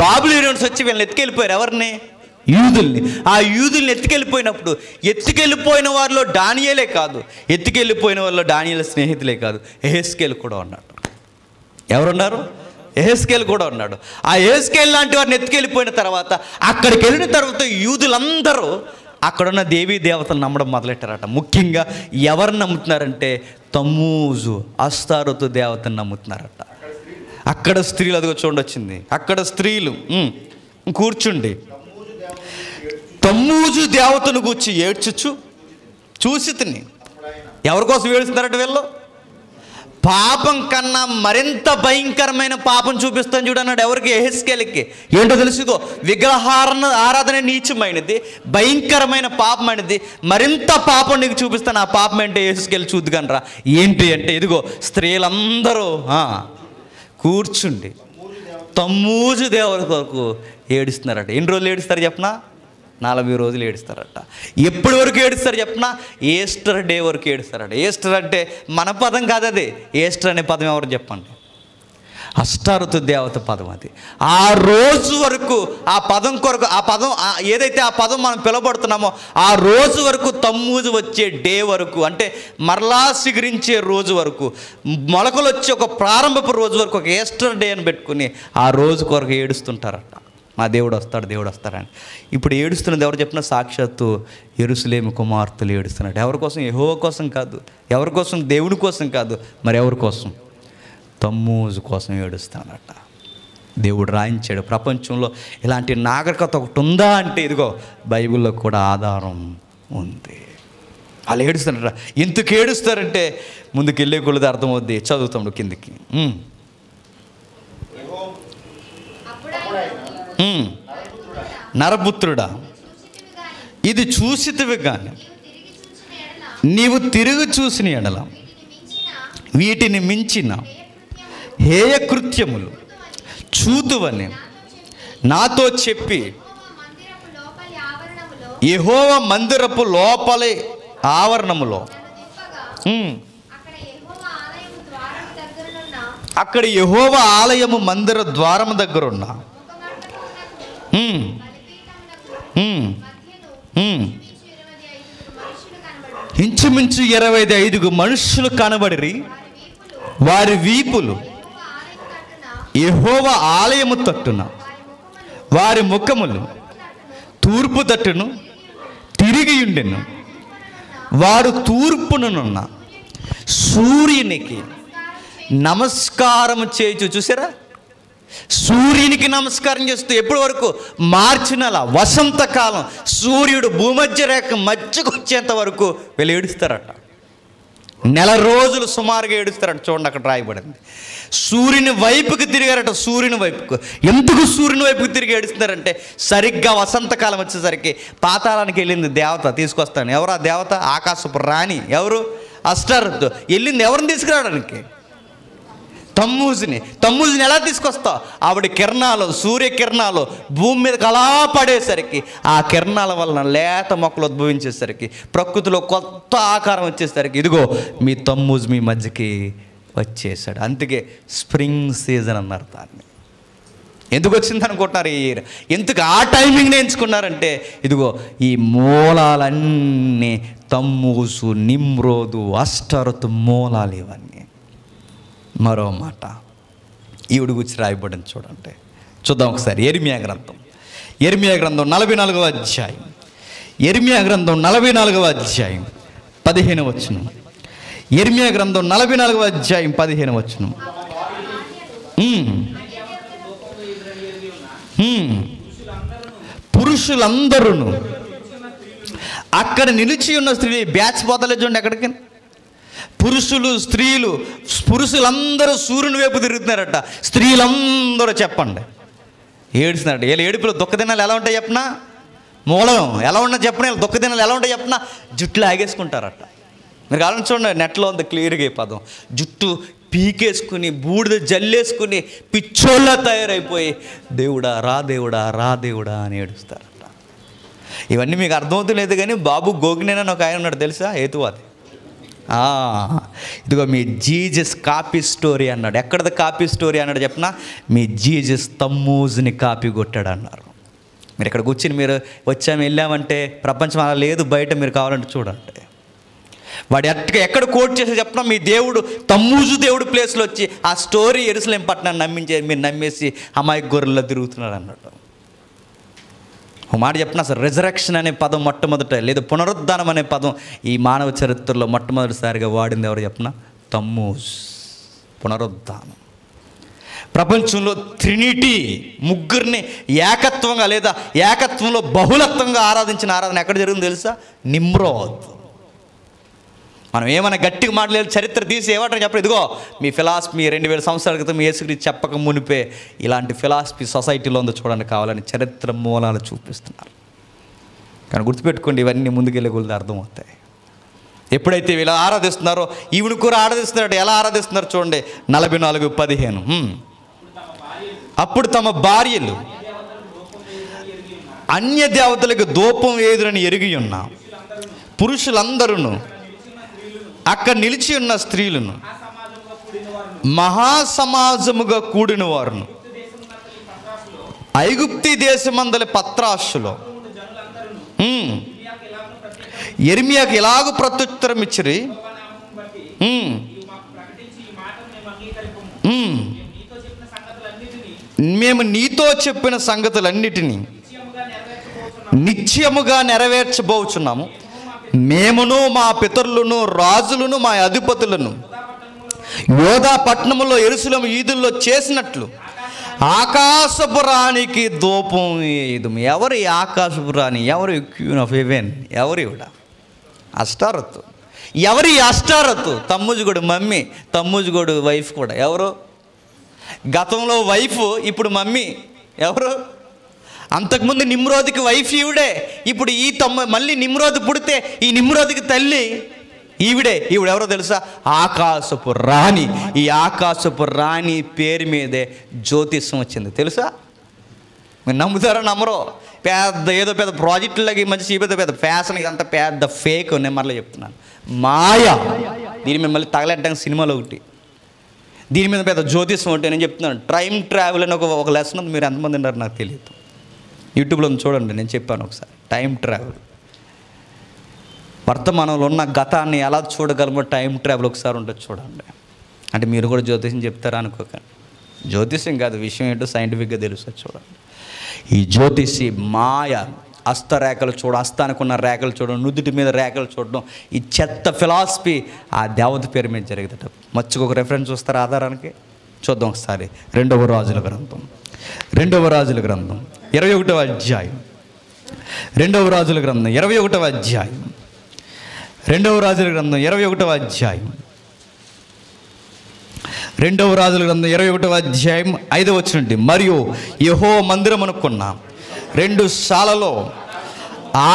[SPEAKER 1] బాబిలోనియన్స్ వచ్చి వీళ్ళని ఎత్తుకెళ్ళిపోయారు. ఎవరిని? యూదుల్ని. ఆ యూదుల్ని ఎత్తుకెళ్ళిపోయినప్పుడు ఎత్తుకెళ్ళిపోయిన వారిలో దానియేలే కాదు, ఎత్తుకెళ్ళిపోయిన వారిలో దానియేలు స్నేహితులే కాదు, యెహెజ్కేలు కూడా ఉన్నాడు. ఎవరున్నారు? యెహెజ్కేలు కూడా ఉన్నాడు. ఆ యెహెజ్కేలు లాంటి వారిని ఎత్తుకెళ్ళిపోయిన తర్వాత, అక్కడికి వెళ్ళిన తర్వాత యూదులందరూ అక్కడున్న దేవీ దేవతలు నమ్మడం మొదలెట్టారట. ముఖ్యంగా ఎవరు నమ్ముతున్నారంటే తమ్మూజు, అస్తారోతు దేవతను నమ్ముతున్నారట. అక్కడ స్త్రీలు, అదిగో చూడండి వచ్చింది, అక్కడ స్త్రీలు కూర్చుండి తమ్మూజు దేవతను కూర్చి ఏడ్చుచు చూసి తిని. ఎవరి కోసం ఏడుస్తున్నారట వీళ్ళు? పాపం కన్నా మరింత భయంకరమైన పాపం చూపిస్తాను చూడన్నాడు. ఎవరికి? యెహెజ్కేలుకి. ఏంటో తెలుసుకో, ఆరాధన నీచమైనది, భయంకరమైన పాపమైనది. మరింత పాపం నీకు చూపిస్తాను. ఆ పాపం ఏంటో యెహెజ్కేలు చూద్దుకనరా. ఏంటి అంటే ఇదిగో స్త్రీలందరూ కూర్చుండి తమ్మూజు దేవుడి కొరకు ఏడుస్తున్నారట. ఎన్ని రోజులు ఏడుస్తారు చెప్పనా? 40 రోజులు ఏడుస్తారట. ఎప్పటి వరకు ఏడుస్తారు చెప్పనా? ఈస్టర్ డే వరకు ఏడుస్తారట. ఈస్టర్ అంటే మన పదం కాదు అది. ఈస్టర్ అనే పదం ఎవరు చెప్పండి? అష్టారోతు దేవత పదం అది. ఆ రోజు వరకు ఆ పదం కొరకు, ఆ పదం ఏదైతే ఆ పదం మనం పిలవబడుతున్నామో ఆ రోజు వరకు, తమ్మూజు వచ్చే డే వరకు, అంటే మరలా సిగురించే రోజు వరకు, మొలకలు వచ్చే ఒక ప్రారంభపు రోజు వరకు ఒక ఈస్టర్ డే అని పెట్టుకుని ఆ రోజు కొరకు ఏడుస్తుంటారట. మా దేవుడు వస్తాడు, దేవుడు వస్తాడని. ఇప్పుడు ఏడుస్తున్నది ఎవరు చెప్పినా సాక్షాత్తు యెరూషలేము కుమార్తెలు ఏడుస్తున్నాడు. ఎవరి కోసం? యెహోవా కోసం కాదు. ఎవరి కోసం? దేవుడి కోసం కాదు. మరి ఎవరి కోసం? తమ్మూజు కోసం ఏడుస్తాడట. దేవుడు రాయించాడు. ప్రపంచంలో ఇలాంటి నాగరికత ఒకటి ఉందా అంటే ఇదిగో బైబిల్లో కూడా ఆధారం ఉంది. వాళ్ళు ఏడుస్తున్నారట. ఎందుకు ఏడుస్తారంటే ముందుకు వెళ్ళే కొలది అర్థమవుద్ది. చదువుతాడు కిందికి. నరపుత్రుడా, ఇది చూసితివి కానీ నీవు తిరిగి చూసిన ఎడల వీటిని మించిన హేయ కృత్యములు చూతువని నాతో చెప్పి యెహోవా మందిరపు లోపలి ఆవరణములో, అక్కడ యెహోవా ఆలయము మందిర ద్వారము దగ్గరున్న ఇంచుమించు 25 మనుషులు కనబడిరి. వారి వీపులు యెహోవా ఆలయము తట్టున, వారి ముఖములు తూర్పు తట్టును తిరిగి ఉండెను. వారు తూర్పునున్న సూర్యునికి నమస్కారం చేయొచ్చు. చూసారా? సూర్యునికి నమస్కారం చేస్తూ ఎప్పటి వరకు? మార్చి నెల వసంతకాలం సూర్యుడు భూమధ్య రేఖ మధ్యకు వచ్చేంత వరకు వీళ్ళు ఏడుస్తారట. నెల రోజులు సుమారుగా ఏడుస్తారట. చూడండి అక్కడ రాయబడింది. సూర్యుని వైపుకి తిరిగారట. సూర్యుని వైపుకు. ఎందుకు సూర్యుని వైపుకి తిరిగి ఏడుస్తున్నారంటే సరిగ్గా వసంతకాలం వచ్చేసరికి పాతాళానికి వెళ్ళింది దేవత తీసుకొస్తాను. ఎవరు ఆ దేవత? ఆకాశపు రాణి. ఎవరు? అష్టారోతు. వెళ్ళింది ఎవరిని తీసుకురావడానికి? తమ్మూజుని ఎలా తీసుకొస్తావు? ఆవిడ కిరణాలు, సూర్యకిరణాలు భూమి మీదకి అలా పడేసరికి ఆ కిరణాల వలన లేత మొక్కలు ఉద్భవించేసరికి ప్రకృతిలో కొత్త ఆకారం వచ్చేసరికి ఇదిగో మీ తమ్మూజు మీ మధ్యకి వచ్చేసాడు. అందుకే స్ప్రింగ్ సీజన్ అన్నారు దాన్ని. ఎందుకు వచ్చింది అనుకుంటున్నారు ఈ ఇయర్? ఎందుకు ఆ టైమింగ్ని ఎంచుకున్నారంటే ఇదిగో ఈ మూలాలన్నీ తమ్మూజు, నిమ్రోదు, అష్టారోతు మూలాలు ఇవన్నీ. మరో మాట ఈవిడ గురించి రాయబడింది చూడండి. చూద్దాం ఒకసారి. యెర్మీయా గ్రంథం 44వ అధ్యాయం. యెర్మీయా గ్రంథం 44వ అధ్యాయం 15వ వచనం. యెర్మీయా గ్రంథం 44వ అధ్యాయం 15వ వచనం. పురుషులందరూ అక్కడ నిలిచి ఉన్న స్త్రీ బ్యాచ్ పోతలే చూడండి ఎక్కడికి. పురుషులందరూ సూర్యుని వైపు తిరుగుతున్నారట, స్త్రీలందరూ చెప్పండి ఏడుస్తున్నారట. వీళ్ళ ఏడుపులో దుఃఖదినాలు ఎలా ఉంటాయి చెప్పనా, మూలం ఎలా ఉన్నా చెప్పిన వీళ్ళు దుఃఖదినాలు ఎలా ఉంటాయి చెప్పనా, జుట్లు ఆగేసుకుంటారట. మీరు కావాలని చూడండి, నెట్లో ఉంది క్లియర్గా ఈ పదం. జుట్టు పీకేసుకుని బూడిద జల్లేసుకుని పిచ్చోళ్ళ తయారైపోయి దేవుడా రా దేవుడా రా దేవుడా అని ఏడుస్తారట. ఇవన్నీ మీకు అర్థమవుతలేదు కానీ బాబు గోగినేనని ఒక ఆయన ఉన్నాడు తెలుసా, హేతువాది. ఇదిగో మీ జీజస్ కాపీ స్టోరీ అన్నాడు. ఎక్కడది కాపీ స్టోరీ అన్నాడు చెప్పనా, మీ జీజస్ తమ్మూజుని కాపీ కొట్టాడు అన్నారు. మీరు ఇక్కడ కూర్చుని మీరు వెళ్ళామంటే ప్రపంచం అలా లేదు, బయట మీరు కావాలంటే చూడండి. వాడు ఎక్కడ కోట్ చేసి చెప్పినా మీ దేవుడు తమ్మూజు దేవుడు ప్లేస్లో వచ్చి ఆ స్టోరీ యెరూషలేము పట్టణాన్ని మీరు నమ్మేసి అమాయక గొర్రెల్లో తిరుగుతున్నాడు అన్నట్టు. ఒక మాట చెప్పిన అసలు రిజరెక్షన్ అనే పదం మొట్టమొదట, లేదా పునరుద్ధానం అనే పదం ఈ మానవ చరిత్రలో మొట్టమొదటిసారిగా వాడింది ఎవరు చెప్పిన, తమ్మూజ్. పునరుద్ధానం. ప్రపంచంలో ట్రినిటీ, ముగ్గురిని ఏకత్వంగా లేదా ఏకత్వంలో బహుళత్వంగా ఆరాధించిన ఆరాధన ఎక్కడ జరిగింది తెలుసా, నిమ్రోద్. మనం ఏమైనా గట్టిగా మాట్లాడే చరిత్ర తీసి ఏమంటారు చెప్పండి, ఇదిగో మీ ఫిలాసఫీ 2000 సంవత్సరాల క్రితం యేసుక్రీస్తు చెప్పక మునిపే ఇలాంటి ఫిలాసఫీ సొసైటీలో ఉందో చూడండి, కావాలని చరిత్ర మూలాలు చూపిస్తున్నారు. కానీ గుర్తుపెట్టుకోండి, ఇవన్నీ ముందుకెళ్ళే కొద్ది అర్థమవుతాయి. ఎప్పుడైతే వీళ్ళు ఆరాధిస్తున్నారో ఈవిడ కూడా ఆరాధిస్తున్నారట. ఎలా ఆరాధిస్తున్నారు చూడండి, 44:15. అప్పుడు తమ భార్యలు అన్య దేవతలకు ధూపం వేయుదురని ఎరిగి ఉన్న పురుషులందరూ అక్కడ నిలిచి ఉన్న స్త్రీలను మహాసమాజముగా కూడిన వారును ఐగుప్తి దేశమందలి పత్రాసులో యెర్మీయాకు ఇలాగూ ప్రత్యుత్తరం ఇచ్చిరి, మేము నీతో చెప్పిన సంగతులన్నిటినీ నిశ్చయముగా నెరవేర్చబోచున్నాము. మేమును మా పితరులను రాజులను మా అధిపతులను యోధా పట్టణములో యెరూషలేము వీధుల్లో చేసినట్లు ఆకాశపు రాణికి ధూపం వేయుదుము. ఎవరు ఈ ఆకాశపు రాణి? ఎవరు క్వీన్ ఆఫ్ హెవెన్? ఎవరు ఇవిడ? అష్టారతు. ఎవరు ఈ అష్టారతు? తమ్మూజుగోడు మమ్మీ, తమ్మూజుగోడు వైఫ్ కూడా. ఎవరు? గతంలో వైఫ్, ఇప్పుడు మమ్మీ. ఎవరు? అంతకుముందు నిమ్రోదికి వైఫ్ ఈవిడే, ఇప్పుడు ఈ మళ్ళీ నిమ్రోది పుడితే ఈ నిమ్రోదికి తల్లి ఈవిడే. ఈవిడెవరో తెలుసా? ఆకాశపు రాణి. ఈ ఆకాశపు రాణి పేరు మీదే జ్యోతిష్యం వచ్చింది తెలుసా? మీరు నమ్ముతారో నమ్మరో? ఏదో పెద్ద ప్రాజెక్టులకి మంచి పెద్ద ఫ్యాషన్, ఇదంతా పెద్ద ఫేక్. నేను మరలా చెప్తున్నాను, మాయా. దీని మీద మళ్ళీ తగలెట్టడానికి సినిమాలో ఒకటి, దీని మీద పెద్ద జ్యోతిష్యం ఒకటి. నేను చెప్తున్నాను, టైం ట్రావెల్ అని ఒక లెసన్ ఉంది. మీరు ఎంతమంది ఉన్నారు నాకు తెలియదు, యూట్యూబ్లో చూడండి. నేను చెప్పాను ఒకసారి, టైం ట్రావెల్. వర్తమానంలో ఉన్న గతాన్ని ఎలా చూడగలమో టైం ట్రావెల్ ఒకసారి ఉంటుంది చూడండి. అంటే మీరు కూడా జ్యోతిష్యం చెప్తారా అనుకోకండి. జ్యోతిష్యం కాదు, విషయం ఏంటో సైంటిఫిక్గా తెలుస్తుంది చూడండి. ఈ జ్యోతిషి మాయ, హస్తరేఖలు హస్తానికి ఉన్న రేఖలు చూడడం, నుదుటి మీద రేఖలు చూడడం, ఈ చెత్త ఫిలాసఫీ ఆ దేవత పేరు మీద జరుగుతుంట. మచ్చుకు ఒక రెఫరెన్స్ చూస్తారు ఆధారానికి. చూద్దాం ఒకసారి. 2వ రాజుల గ్రంథం 21వ అధ్యాయం. 2వ రాజుల గ్రంథం 21వ అధ్యాయం. 2వ రాజుల గ్రంథం 21వ అధ్యాయం. 2వ రాజుల గ్రంథం 21వ అధ్యాయం 5వ వచనం నుండి, మరియు యెహోవా మందిరం అనుకున్న 2 శాలలో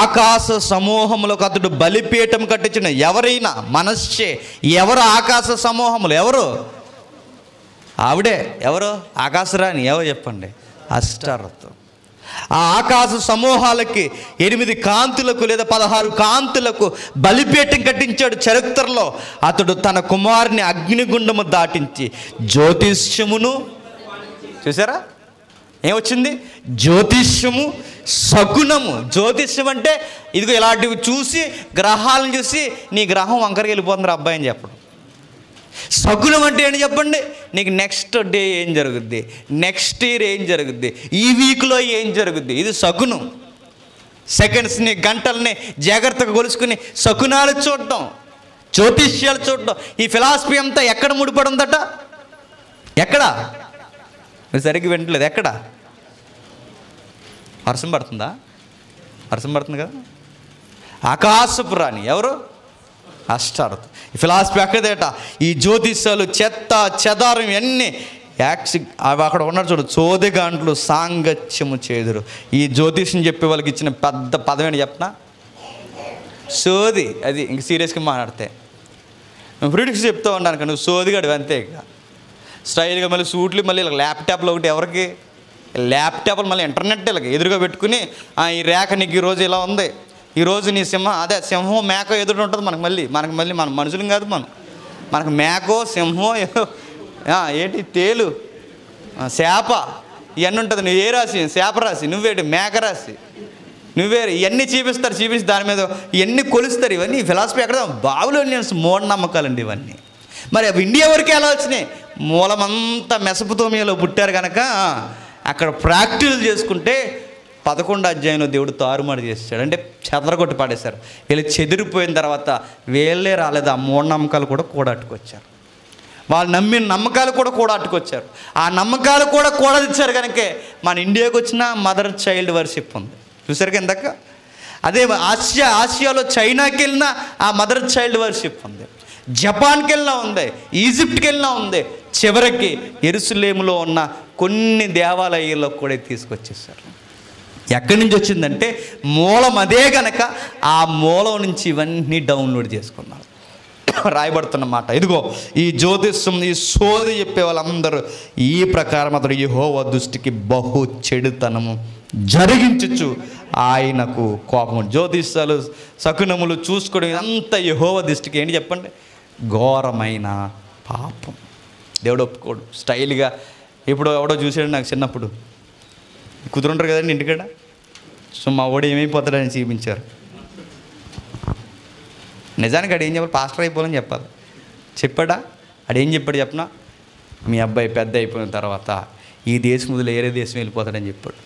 [SPEAKER 1] ఆకాశ సమూహములకు అతడు బలిపీఠం కట్టించిన. ఎవరైనా మనస్సే. ఎవరు ఆకాశ సమూహములు? ఎవరు? ఆవిడే. ఎవరు? ఆకాశరాణి. ఎవరు చెప్పండి? అష్టారతు. ఆ ఆకాశ సమూహాలకి 8 కాంతులకు లేదా 16 కాంతులకు బలిపీఠం కట్టించాడు. చరిత్రలో అతడు తన కుమారుని అగ్నిగుండము దాటించి జ్యోతిష్యమును, చూసారా ఏమొచ్చింది? జ్యోతిష్యము, శకునము. జ్యోతిష్యం అంటే ఇదిగో ఇలాంటివి చూసి, గ్రహాలను చూసి నీ గ్రహం వంకరకి వెళ్ళిపోతుంది అబ్బాయి అని చెప్పడం. శకునం అంటే ఏంటి చెప్పండి? నీకు నెక్స్ట్ డే ఏం జరుగుద్ది, నెక్స్ట్ ఇయర్ ఏం జరుగుద్ది, ఈ వీక్లో ఏం జరుగుద్ది. ఇది శకునం. సెకండ్స్ని, గంటల్ని జాగ్రత్తగా కొలుసుకుని శకునాలు చూడటం, జ్యోతిష్యాలు చూడటం. ఈ ఫిలాసఫీ అంతా ఎక్కడ ముడిపడి ఉందట? ఎక్కడ? మీరు సరిగ్గా వింటలేదు. ఎక్కడ? వర్షం పడుతుందా? వర్షం పడుతుంది కదా. ఆకాశపు రాణి ఎవరు? అష్టారత్. ఈ ఫిలాసఫీ ఎక్కడేట, ఈ జ్యోతిష్యాలు చెత్త చెదారం ఇవన్నీ అవి అక్కడ ఉన్నారు చూడు, చోదిగాంట్లు సాంగత్యము చేదురు. ఈ జ్యోతిష్యం చెప్పే వాళ్ళకి ఇచ్చిన పెద్ద పదమేంటి చెప్పనా? సోది. అది ఇంక సీరియస్గా మాట్లాడితే ఫ్రీడిక్స్ చెప్తూ ఉన్నాను కదా, నువ్వు సోదిగాడు అంతే. ఇక స్టైల్గా మళ్ళీ సూట్లు, మళ్ళీ ఇలా ల్యాప్టాప్లో ఒకటి ఎవరికి ల్యాప్టాప్లు, మళ్ళీ ఇంటర్నెట్ ఇలా ఎదురుగా పెట్టుకుని ఈ రేఖ నీకు ఈరోజు ఇలా ఉంది, ఈరోజు నీ సింహం మేక ఎదురు ఉంటుంది మనకు మళ్ళీ మన మనుషులం కాదు, మనకు మేకో సింహం ఏంటి తేలు చేప ఇవన్నీ ఉంటుంది. నువ్వు ఏ రాశి? చేప రాశి. నువ్వేంటి? మేక రాశి. నువ్వే ఇవన్నీ చూపించి దాని మీద ఇవన్నీ కొలుస్తారు. ఇవన్నీ ఫిలాసఫీ ఎక్కడ? బాబులోనియన్స్ మూఢనమ్మకాలండి ఇవన్నీ. మరి అవి ఇండియా వరకే ఎలా వచ్చినాయి? మూలమంతా మెసపతోమియాలో పుట్టారు కనుక అక్కడ ప్రాక్టీస్ చేసుకుంటే 11వ అధ్యాయంలో దేవుడు తారుమారు చేశాడు. అంటే చెదరగొట్టి పాడేశారు. వీళ్ళు చెదిరిపోయిన తర్వాత వీళ్ళే రాలేదు, ఆ మూఢనమ్మకాలు కూడా కూడాట్టుకొచ్చారు. వాళ్ళు నమ్మిన నమ్మకాలు కూడా అట్టుకొచ్చారు. ఆ నమ్మకాలు కూడా తెచ్చారు కనుకే మన ఇండియాకి వచ్చిన మదర్ చైల్డ్ వర్షిప్ ఉంది. చూసారు ఇందాక. అదే ఆసియాలో చైనాకి వెళ్ళినా ఆ మదర్ చైల్డ్ వర్షిప్ ఉంది. జపాన్కి వెళ్ళినా ఉంది, ఈజిప్ట్కి వెళ్ళినా ఉంది. చివరికి యెరూషలేములో ఉన్న కొన్ని దేవాలయాల్లో కూడా తీసుకొచ్చేసారు. ఎక్కడి నుంచి వచ్చిందంటే మూలం అదే కనుక ఆ మూలం నుంచి ఇవన్నీ డౌన్లోడ్ చేసుకున్నారు. రాయబడుతున్నమాట. ఇదిగో ఈ జ్యోతిష్యం, ఈ సోది చెప్పే వాళ్ళందరూ ఈ ప్రకారం అతడు యెహోవా దృష్టికి బహు చెడుతనము జరిగించచ్చు, ఆయనకు కోపం. జ్యోతిష్యాలు శకునములు చూసుకోవడం ఇదంతా యెహోవా దృష్టికి ఏంటి చెప్పండి? ఘోరమైన పాపం. దేవుడు ఒప్పుకోడు. స్టైల్గా ఇప్పుడు ఎవడో చూసాడు నాకు చిన్నప్పుడు, కుదురుంటారు కదండి ఇంటికాడ. సో మా వాడు ఏమైపోతాడని చూపించారు. నిజానికి అడు ఏం చెప్పాలి? పాస్టర్ అయిపోవాలని చెప్పాలి. చెప్పాడా? అడేం చెప్పాడు చెప్పనా? మీ అబ్బాయి పెద్ద అయిపోయిన తర్వాత ఈ దేశం వదిలి వేరే దేశం వెళ్ళిపోతాడని చెప్పాడు.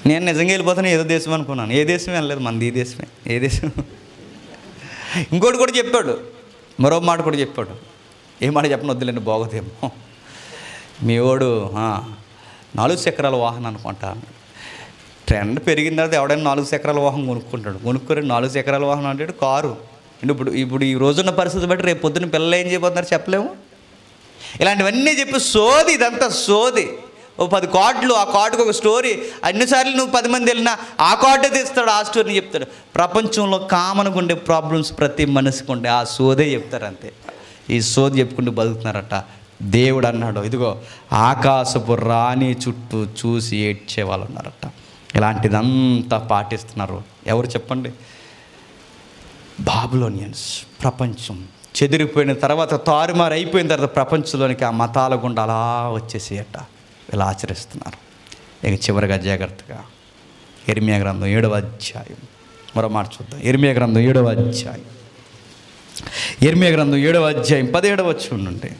[SPEAKER 1] నేను నిజంగా వెళ్ళిపోతాను ఏదో దేశం అనుకున్నాను. ఏ దేశం వెళ్ళలేదు, మనది ఈ దేశమే. ఏ దేశం? ఇంకోటి కూడా చెప్పాడు, మరో మాట కూడా చెప్పాడు. ఏ మాట చెప్పనొద్దులేండి, బాగోదేమో. మీ వాడు 4 చక్రాల వాహనం అనుకుంటా. ట్రెండ్ పెరిగిన తర్వాత ఎవడైనా 4 చక్రాల వాహనం కొనుక్కుంటాడు. కొనుక్కొని 4 చక్రాల వాహనం అంటే కారు. ఇప్పుడు ఈ రోజున్న పరిస్థితి బట్టి రేపు పొద్దున్న పిల్లలు ఏం చేయబోతున్నారు చెప్పలేము. ఇలాంటివన్నీ చెప్పి సోది, ఇదంతా సోది. ఓ 10 కార్డులు, ఆ కార్డుకు ఒక స్టోరీ. అన్నిసార్లు నువ్వు 10 మంది వెళ్ళినా ఆ కార్డే తీస్తాడు, ఆ స్టోరీని చెప్తాడు. ప్రపంచంలో కామన్గా ఉండే ప్రాబ్లమ్స్ ప్రతి మనిషికి ఉండే ఆ సోదే చెప్తారు అంతే. ఈ సోది చెప్పుకుంటూ బతుకుతున్నారట. దేవుడు అన్నాడు, ఇదిగో ఆకాశపు రాణి చుట్టూ చూసి ఏడ్చే వాళ్ళు ఉన్నారట. ఇలాంటిదంతా పాటిస్తున్నారు ఎవరు చెప్పండి? బాబిలోనియన్స్. ప్రపంచం చెదిరిపోయిన తర్వాత, తారుమారు అయిపోయిన తర్వాత ప్రపంచంలోనికి ఆ మతాల గుండా అలా వచ్చేసేయట. ఇలా ఆచరిస్తున్నారు. ఇక చివరిగా జాగ్రత్తగా ఇర్మియా గ్రంథం 7వ అధ్యాయం మరో మాట చూద్దాం. ఇర్మియా గ్రంథం 7వ అధ్యాయం, ఇర్మియా గ్రంథం 7వ అధ్యాయం 17వ వచనం నుండి.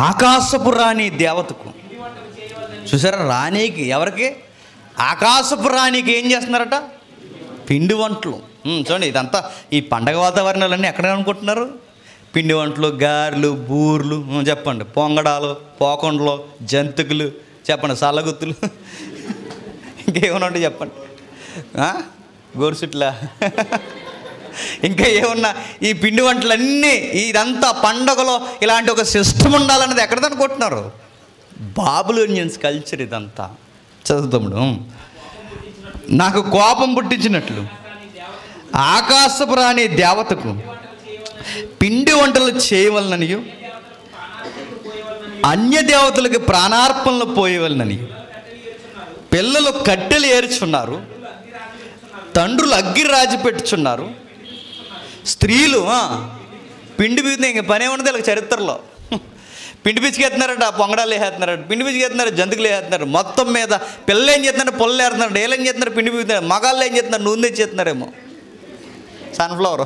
[SPEAKER 1] ఆకాశపు రాణి దేవతకు. చూసారా? రాణికి, ఎవరికి? ఆకాశపు రాణికి ఏం చేస్తున్నారట? పిండి వంటలు. చూడండి, ఇదంతా ఈ పండగ వాతావరణాలన్నీ ఎక్కడ అనుకుంటున్నారు? పిండి వంటలు, గారెలు, బూర్లు, చెప్పండి, పొంగడాలు, పోకొండలు, జంతికలు, చెప్పండి, సల్లగుత్తులు, ఇంకేమన్నా ఉంటే చెప్పండి, గోరుసుట్లా, ఇంకా ఏమన్నా ఈ పిండి వంటలన్నీ. ఇదంతా పండగలో ఇలాంటి ఒక సిస్టమ్ ఉండాలన్నది ఎక్కడదనుకుంటున్నారు? బాబిలోనియన్స్ కల్చర్ ఇదంతా. చదువుతాముడు. నాకు కోపం పుట్టించినట్లు ఆకాశపు రాణి దేవతకు పిండి వంటలు చేయవలననియు అన్య దేవతలకు ప్రాణార్పణలు పోయవలనని పిల్లలు కట్టెలు ఏర్చున్నారు, తండ్రులు అగ్గి రాజు పెట్టుచున్నారు, స్త్రీలు పిండి పిచ్చితే ఇంక పనే ఉండదు వీళ్ళకి చరిత్రలో. పిండి పిచ్చికెత్తున్నారట, పొంగడాలు వేసేస్తున్నారట, పిండి పిచ్చికెత్తున్నారు, జంతుకులు వేసేస్తున్నారు. మొత్తం మీద పిల్లలు ఏం చేస్తున్నారు? పొల్లలు వేస్తున్నారు. డేలు ఏం చేస్తున్నారు? పిండి పిచ్చుతున్నారు. మగాళ్ళు ఏం చేస్తున్నారు? నూనె తెచ్చేస్తున్నారేమో, సన్ఫ్లవర్,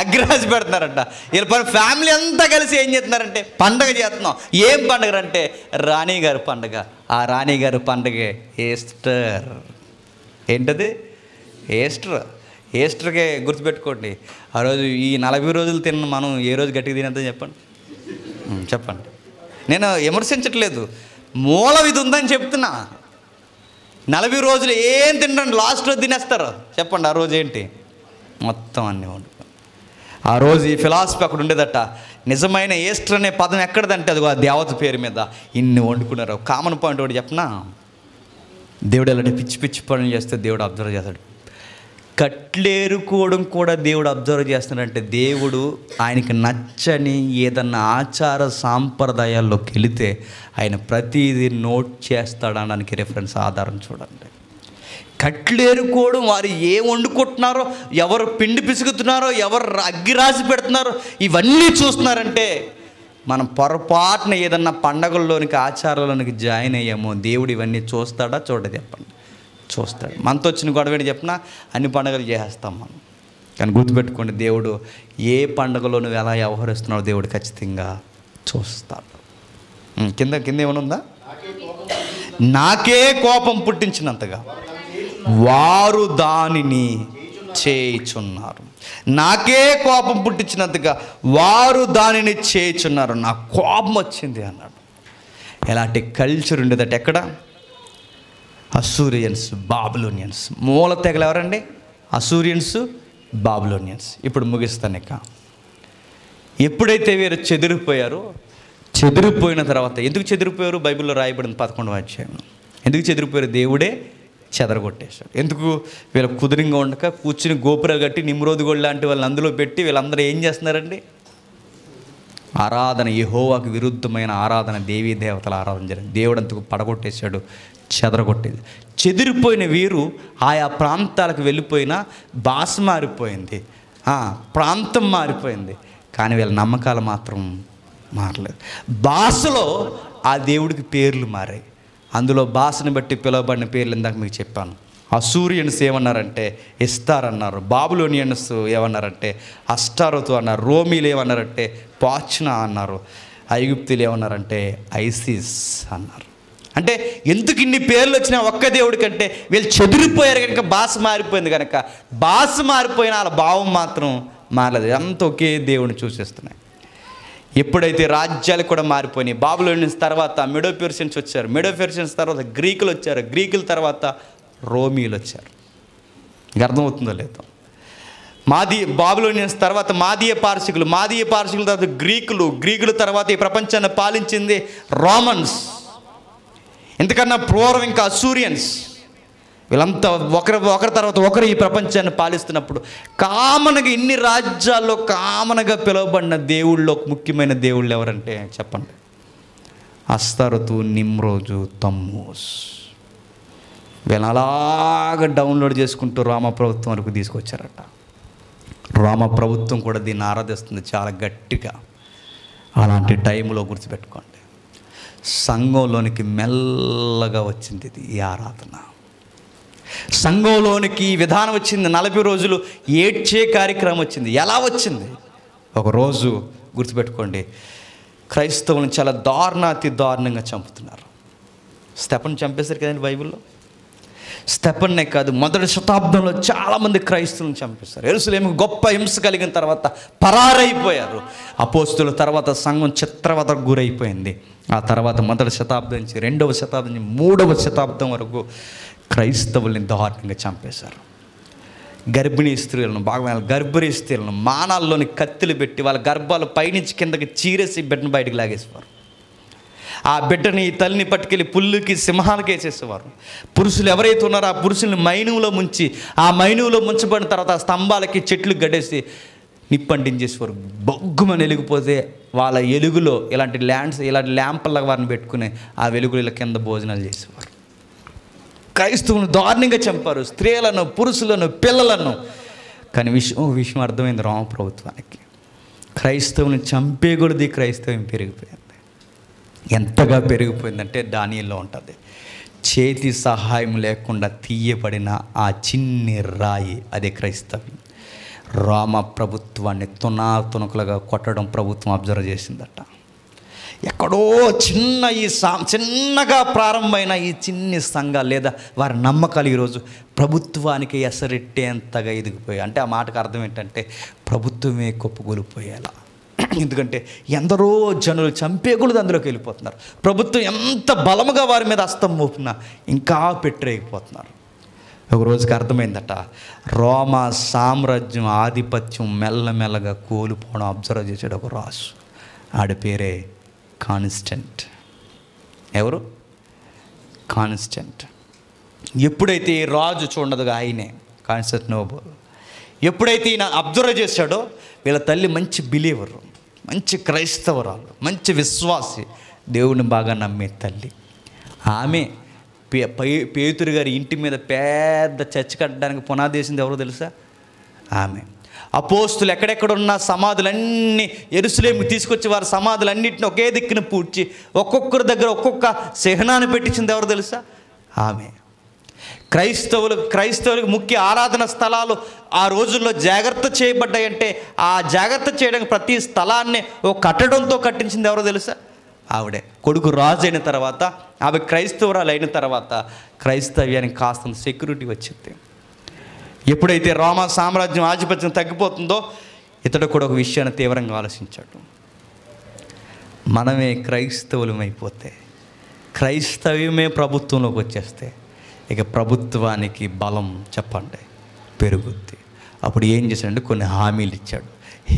[SPEAKER 1] అగ్గిరాజు పెడుతున్నారట. వీళ్ళ పని ఫ్యామిలీ అంతా కలిసి ఏం చేస్తున్నారంటే పండగ చేస్తున్నాం. ఏం పండుగ అంటే రాణిగారి పండుగ. ఆ రాణిగారి పండుగ ఈస్టర్. ఏంటది? ఈస్టర్కే గుర్తుపెట్టుకోండి. ఆ రోజు ఈ 40 రోజులు తిన్న మనం ఏ రోజు గట్టిగా తినేద్దాం చెప్పండి. చెప్పండి. నేను విమర్శించట్లేదు, మూలం ఇది ఉందని చెప్తున్నా. 40 రోజులు ఏం తింటాను, లాస్ట్ రోజు తినేస్తారు. చెప్పండి ఆ రోజు ఏంటి? మొత్తం అన్నీ వండుకొని. ఆ రోజు ఈ ఫిలాసఫీ అక్కడ ఉండేదట. నిజమైన ఈస్టర్ అనే పదం ఎక్కడదంటే అది ఆ దేవత పేరు మీద ఇన్ని వండుకున్నారు. కామన్ పాయింట్ ఒకటి చెప్పనా, దేవుడు ఎలాంటి పిచ్చి పిచ్చి పనులు చేస్తే దేవుడు అబ్జర్వ్ చేస్తాడు. కట్లేరుకోవడం కూడా దేవుడు అబ్జర్వ్ చేస్తాడంటే దేవుడు ఆయనకి నచ్చని ఏదన్నా ఆచార సాంప్రదాయాల్లోకి వెళితే ఆయన ప్రతిదీ నోట్ చేస్తాడనడానికి రిఫరెన్స్ ఆధారం చూడండి. కట్లేరుకోవడం, వారు ఏం వండుకుంటున్నారో, ఎవరు పిండి పిసుకుతున్నారో, ఎవరు అగ్గి రాసి పెడుతున్నారో, ఇవన్నీ చూస్తున్నారంటే మనం పొరపాటున ఏదన్నా పండగల్లోనికి ఆచారాల్లోనికి జాయిన్ అయ్యామో దేవుడు ఇవన్నీ చూస్తాడా చూడ చెప్పండి? చూస్తాడు. మనతో వచ్చిన గొడవేంటి చెప్పినా అన్ని పండుగలు చేసేస్తాం మనం. కానీ గుర్తుపెట్టుకోండి, దేవుడు ఏ పండుగలో నువ్వు ఎలా వ్యవహరిస్తున్నావు దేవుడు ఖచ్చితంగా చూస్తాడు. కింద ఏమైనా ఉందా? నాకే కోపం పుట్టించినంతగా వారు దానిని చేయుచున్నారు. నాకే కోపం పుట్టించినంతగా వారు దానిని చేయుచున్నారు. నా కోపం వచ్చింది అన్నాడు. ఎలాంటి కల్చర్ ఉండేదట ఎక్కడ? Assyrians, Babylonians. మూల తెగలు ఎవరండి? Assyrians, Babylonians. ఇప్పుడు ముగిస్తాను. ఇక ఎప్పుడైతే వీరు చెదిరిపోయారో, చెదిరిపోయిన తర్వాత ఎందుకు చెదిరిపోయారు? బైబిల్లో రాయబడింది 11వ అధ్యాయం. ఎందుకు చెదిరిపోయారు? దేవుడే చెదరగొట్టేశాడు. ఎందుకు? వీళ్ళ కుదురుగా ఉండక కూర్చుని గోపురాలు కట్టి నిమ్రోదు గోళ్ళు లాంటి వాళ్ళని అందులో పెట్టి వీళ్ళందరూ ఏం చేస్తున్నారండి? ఆరాధన, యెహోవాకు విరుద్ధమైన ఆరాధన, దేవీ దేవతల ఆరాధన జరిగింది. దేవుడు అంతకు పడగొట్టేశాడు, చెదరగొట్టేది. చెదిరిపోయిన వీరు ఆయా ప్రాంతాలకు వెళ్ళిపోయినా భాష మారిపోయింది, ప్రాంతం మారిపోయింది, కానీ వీళ్ళ నమ్మకాలు మాత్రం మారలేదు. భాషలో ఆ దేవుడికి పేర్లు మారాయి. అందులో భాషను బట్టి పిలువబడిన పేర్లు ఇందాక మీకు చెప్పాను. అసూరియన్స్ ఏమన్నారంటే ఇస్తార్ అన్నారు. బాబిలోనియన్స్ ఏమన్నారంటే అష్టారోతు అన్నారు. రోమీలు ఏమన్నారంటే పాచ్నా అన్నారు. ఐగుప్తులు ఏమన్నారంటే ఐసిస్ అన్నారు. అంటే ఎందుకు ఇన్ని పేర్లు వచ్చినా ఒక్క దేవుడి కంటే వీళ్ళు చెదిరిపోయారు కనుక భాష మారిపోయింది. కనుక భాష మారిపోయిన వాళ్ళ భావం మాత్రం మారలేదు. అంత ఒకే దేవుడిని చూసేస్తున్నాయి. ఎప్పుడైతే రాజ్యాలు కూడా మారిపోయినాయి, బాబిలోనియన్స్ తర్వాత మెడో పెర్షియన్స్ వచ్చారు, మెడో పెర్షియన్స్ తర్వాత గ్రీకులు వచ్చారు, గ్రీకుల తర్వాత రోమీలు వచ్చారు. ఇంకా అర్థమవుతుందో లేదో? బాబిలోనియన్స్ తర్వాత మాదీయ పార్శికులు, మాదీయ పార్శికుల తర్వాత గ్రీకుల తర్వాత ఈ ప్రపంచాన్ని పాలించింది రోమన్స్. ఎందుకన్నా పూర్వం ఇంకా అసూరియన్స్. వీళ్ళంతా ఒకరి తర్వాత ఒకరు ఈ ప్రపంచాన్ని పాలిస్తున్నప్పుడు కామన్గా ఇన్ని రాజ్యాల్లో కామన్గా పిలువబడిన దేవుళ్ళలో ముఖ్యమైన దేవుళ్ళు ఎవరంటే చెప్పండి? అస్తరతు, నిమ్రోజు, తమ్మూస్. వీళ్ళని అలాగా డౌన్లోడ్ చేసుకుంటూ రామ ప్రభుత్వం వరకు తీసుకొచ్చారట. రామ ప్రభుత్వం కూడా దీన్ని ఆరాధిస్తుంది చాలా గట్టిగా. అలాంటి టైంలో గుర్తుపెట్టుకోండి, సంఘంలోనికి మెల్లగా వచ్చింది ఈ ఆరాధన. సంఘంలోనికి ఈ విధానం వచ్చింది. 40 రోజులు ఏడ్చే కార్యక్రమం వచ్చింది. ఎలా వచ్చింది? ఒకరోజు గుర్తుపెట్టుకోండి, క్రైస్తవులను చాలా అతి దారుణంగా చంపుతున్నారు. స్టెఫన్ చంపేశారు కదండి బైబిల్లో. స్టెఫన్నే కాదు, మొదటి శతాబ్దంలో చాలామంది క్రైస్తవులను చంపేశారు. యెరూషలేముకు గొప్ప హింస కలిగిన తర్వాత పరారైపోయారు. అపోస్తుల తర్వాత సంఘం చిత్రవదకు గురైపోయింది. ఆ తర్వాత మొదటి శతాబ్దం నుంచి 2వ శతాబ్దం నుంచి 3వ శతాబ్దం వరకు క్రైస్తవుల్ని దారుణంగా చంపేశారు. గర్భిణీ స్త్రీలను మానాల్లోని కత్తులు పెట్టి వాళ్ళ గర్భాలు పైనుంచి కిందకి చీరేసి బిడ్డను బయటకు లాగేసేవారు. ఆ బిడ్డని తల్లిని పట్టుకెళ్ళి పుల్లుకి, సింహాలకి వేసేసేవారు. పురుషులు ఎవరైతే ఉన్నారో ఆ పురుషుల్ని మైనువులో ముంచి, ఆ మైనువులో ముంచబడిన తర్వాత ఆ స్తంభాలకి చెట్లు గడేసి నిప్పంటించేసేవారు. బొగ్గుమని వెలిగిపోతే వాళ్ళ ఎలుగులో ఇలాంటి ల్యాంపుల్లాగా వారిని పెట్టుకుని ఆ వెలుగుల కింద భోజనాలు చేసేవారు. క్రైస్తవులను దారుణంగా చంపారు, స్త్రీలను, పురుషులను, పిల్లలను. కానీ విషయం అర్థమైంది రోమ ప్రభుత్వానికి. క్రైస్తవుని చంపేకూడదు. క్రైస్తవం పెరిగిపోయింది. ఎంతగా పెరిగిపోయిందంటే దానిలో ఉంటుంది, చేతి సహాయం లేకుండా తీయబడిన ఆ చిన్ని రాయి, అదే క్రైస్తవం. రోమ ప్రభుత్వాన్ని తునాతునకులుగా కొట్టడం ప్రభుత్వం అబ్జర్వ్ చేసిందట. ఎక్కడో చిన్నగా ప్రారంభమైన ఈ చిన్ని సంఘాలు లేదా వారి నమ్మకాలు ఈరోజు ప్రభుత్వానికి ఎసరెట్టేంతగా ఎదిగిపోయాయి. అంటే ఆ మాటకు అర్థం ఏంటంటే ప్రభుత్వమే కుప్పగొలిపోయేలా. ఎందుకంటే ఎందరో జనులు చంపేకూడదు అందులోకి వెళ్ళిపోతున్నారు. ప్రభుత్వం ఎంత బలముగా వారి మీద హస్తం మోపినా ఇంకా పెట్టరేగిపోతున్నారు. ఒక రోజుకి అర్థమైందట, రోమా సామ్రాజ్యం ఆధిపత్యం మెల్లమెల్లగా కోల్పోవడం అబ్జర్వ్ చేసాడు ఒక రాజు. ఆడి పేరే కాన్స్టెంట్. ఎవరు? కాన్స్టెంట్. ఎప్పుడైతే ఈ రాజు చూడదుగా ఆయనే కాన్స్టెంటినోపుల్, ఎప్పుడైతే ఈయన అబ్జర్వ్ చేశాడో, వీళ్ళ తల్లి మంచి బిలీవరు, మంచి క్రైస్తవరాలు, మంచి విశ్వాసి, దేవుని బాగా నమ్మే తల్లి. ఆమె పేతురు గారి ఇంటి మీద పెద్ద చర్చ్ కట్టడానికి పునాది వేసింది ఎవరో తెలుసా? ఆమె. అపోస్తులు ఎక్కడెక్కడున్న సమాధులన్నీ యెరూషలేముకి తీసుకొచ్చి వారి సమాధులన్నింటిని ఒకే దిక్కున పూడ్చి ఒక్కొక్కరి దగ్గర ఒక్కొక్క చిహ్నాన్ని పెట్టించింది ఎవరు తెలుసా? ఆమె. క్రైస్తవులకు ముఖ్య ఆరాధన స్థలాలు ఆ రోజుల్లో జాగ్రత్త చేయబడ్డాయంటే ఆ జాగ్రత్త చేయడానికి ప్రతి స్థలాన్ని ఒక కట్టడంతో కట్టించింది ఎవరో తెలుసా? ఆవిడే. కొడుకు రాజు అయిన తర్వాత, ఆమె క్రైస్తవురాలు అయిన తర్వాత క్రైస్తవ్యానికి కాస్తంత సెక్యూరిటీ వచ్చింది. ఎప్పుడైతే రోమా సామ్రాజ్యం ఆధిపత్యం తగ్గిపోతుందో ఇతడు కూడా ఒక విషయాన్ని తీవ్రంగా ఆలోచించాడు. మనమే క్రైస్తవులమైపోతే, క్రైస్తవ్యమే ప్రభుత్వంలోకి వచ్చేస్తే ఇక ప్రభుత్వానికి బలం చెప్పండి పెరుగుద్ది. అప్పుడు ఏం చేశాడంటే కొన్ని హామీలు ఇచ్చాడు.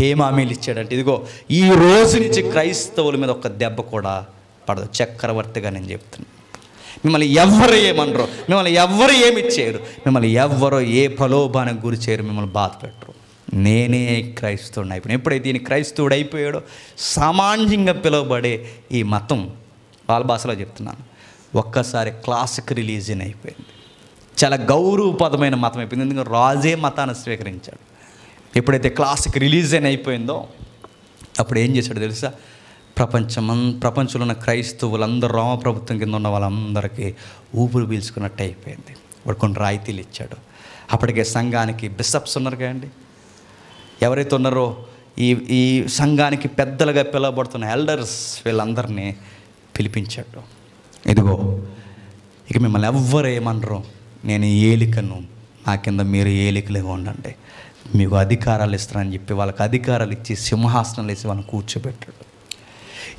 [SPEAKER 1] ఏం హామీలు ఇచ్చాడంటే, ఇదిగో ఈ రోజు నుంచి క్రైస్తవుల మీద ఒక దెబ్బ కూడా పడదు. చక్రవర్తిగా నేను చెప్తున్నాను, మిమ్మల్ని ఎవ్వరు ఏమనరు, మిమ్మల్ని ఎవ్వరు ఏమి చేయరు, మిమ్మల్ని ఎవ్వరో ఏ ప్రలోభానికి గురి చేయరు, మిమ్మల్ని బాధ పెట్టరు. నేనే క్రైస్తవుడు అయిపోయాను. ఎప్పుడైతే ఈయన క్రైస్తవుడు అయిపోయాడో, సామాన్యంగా పిలువబడే ఈ మతం, వాళ్ళ భాషలో చెప్తున్నాను, ఒక్కసారి క్లాసిక్ రిలీజియన్ అయిపోయింది. చాలా గౌరవపదమైన మతం అయిపోయింది. ఎందుకంటే రాజే మతాన్ని స్వీకరించాడు. ఎప్పుడైతే క్లాసిక్ రిలీజియన్ అయిపోయిందో అప్పుడు ఏం చేశాడు తెలుసా? ప్రపంచంలో ఉన్న క్రైస్తవులందరూ రోమ ప్రభుత్వం కింద ఉన్న వాళ్ళందరికీ ఊపిరి పీల్చుకున్నట్టు అయిపోయింది. వాడు కొన్ని రాయితీలు ఇచ్చాడు. అప్పటికే సంఘానికి బిషప్స్ ఉన్నారు కదండి, ఎవరైతే ఉన్నారో ఈ సంఘానికి పెద్దలుగా పిలువబడుతున్న ఎల్డర్స్, వీళ్ళందరినీ పిలిపించాడు. ఇదిగో ఇక మిమ్మల్ని ఎవ్వరు ఏమనరు, నేను ఏలికను, నా కింద మీరు ఏలికలుగా ఉండండి, మీకు అధికారాలు ఇస్తానని చెప్పి వాళ్ళకి అధికారాలు ఇచ్చి సింహాసనాలు వేసి వాళ్ళని కూర్చోబెట్టాడు.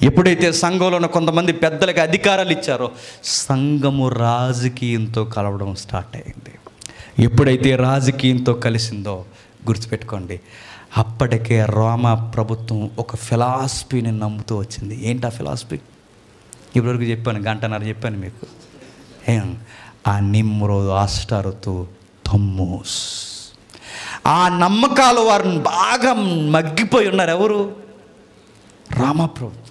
[SPEAKER 1] ఎప్పుడైతే సంఘంలో ఉన్న కొంతమంది పెద్దలకి అధికారాలు ఇచ్చారో సంఘము రాజకీయంతో కలవడం స్టార్ట్ అయింది. ఎప్పుడైతే రాజకీయంతో కలిసిందో గుర్తుపెట్టుకోండి, అప్పటికే రోమా ప్రభుత్వం ఒక ఫిలాసఫీని నమ్ముతూ వచ్చింది. ఏంటి ఆ ఫిలాసఫీ? ఇప్పటివరకు చెప్పాను, గంటన్నర చెప్పాను మీకు. ఆ నిమ్రోదు, ఆస్టారోతు, తమ్మూస్, ఆ నమ్మకాలు వారిని బాగా మగ్గిపోయి ఉన్నారు. ఎవరు? రోమా ప్రభుత్వం.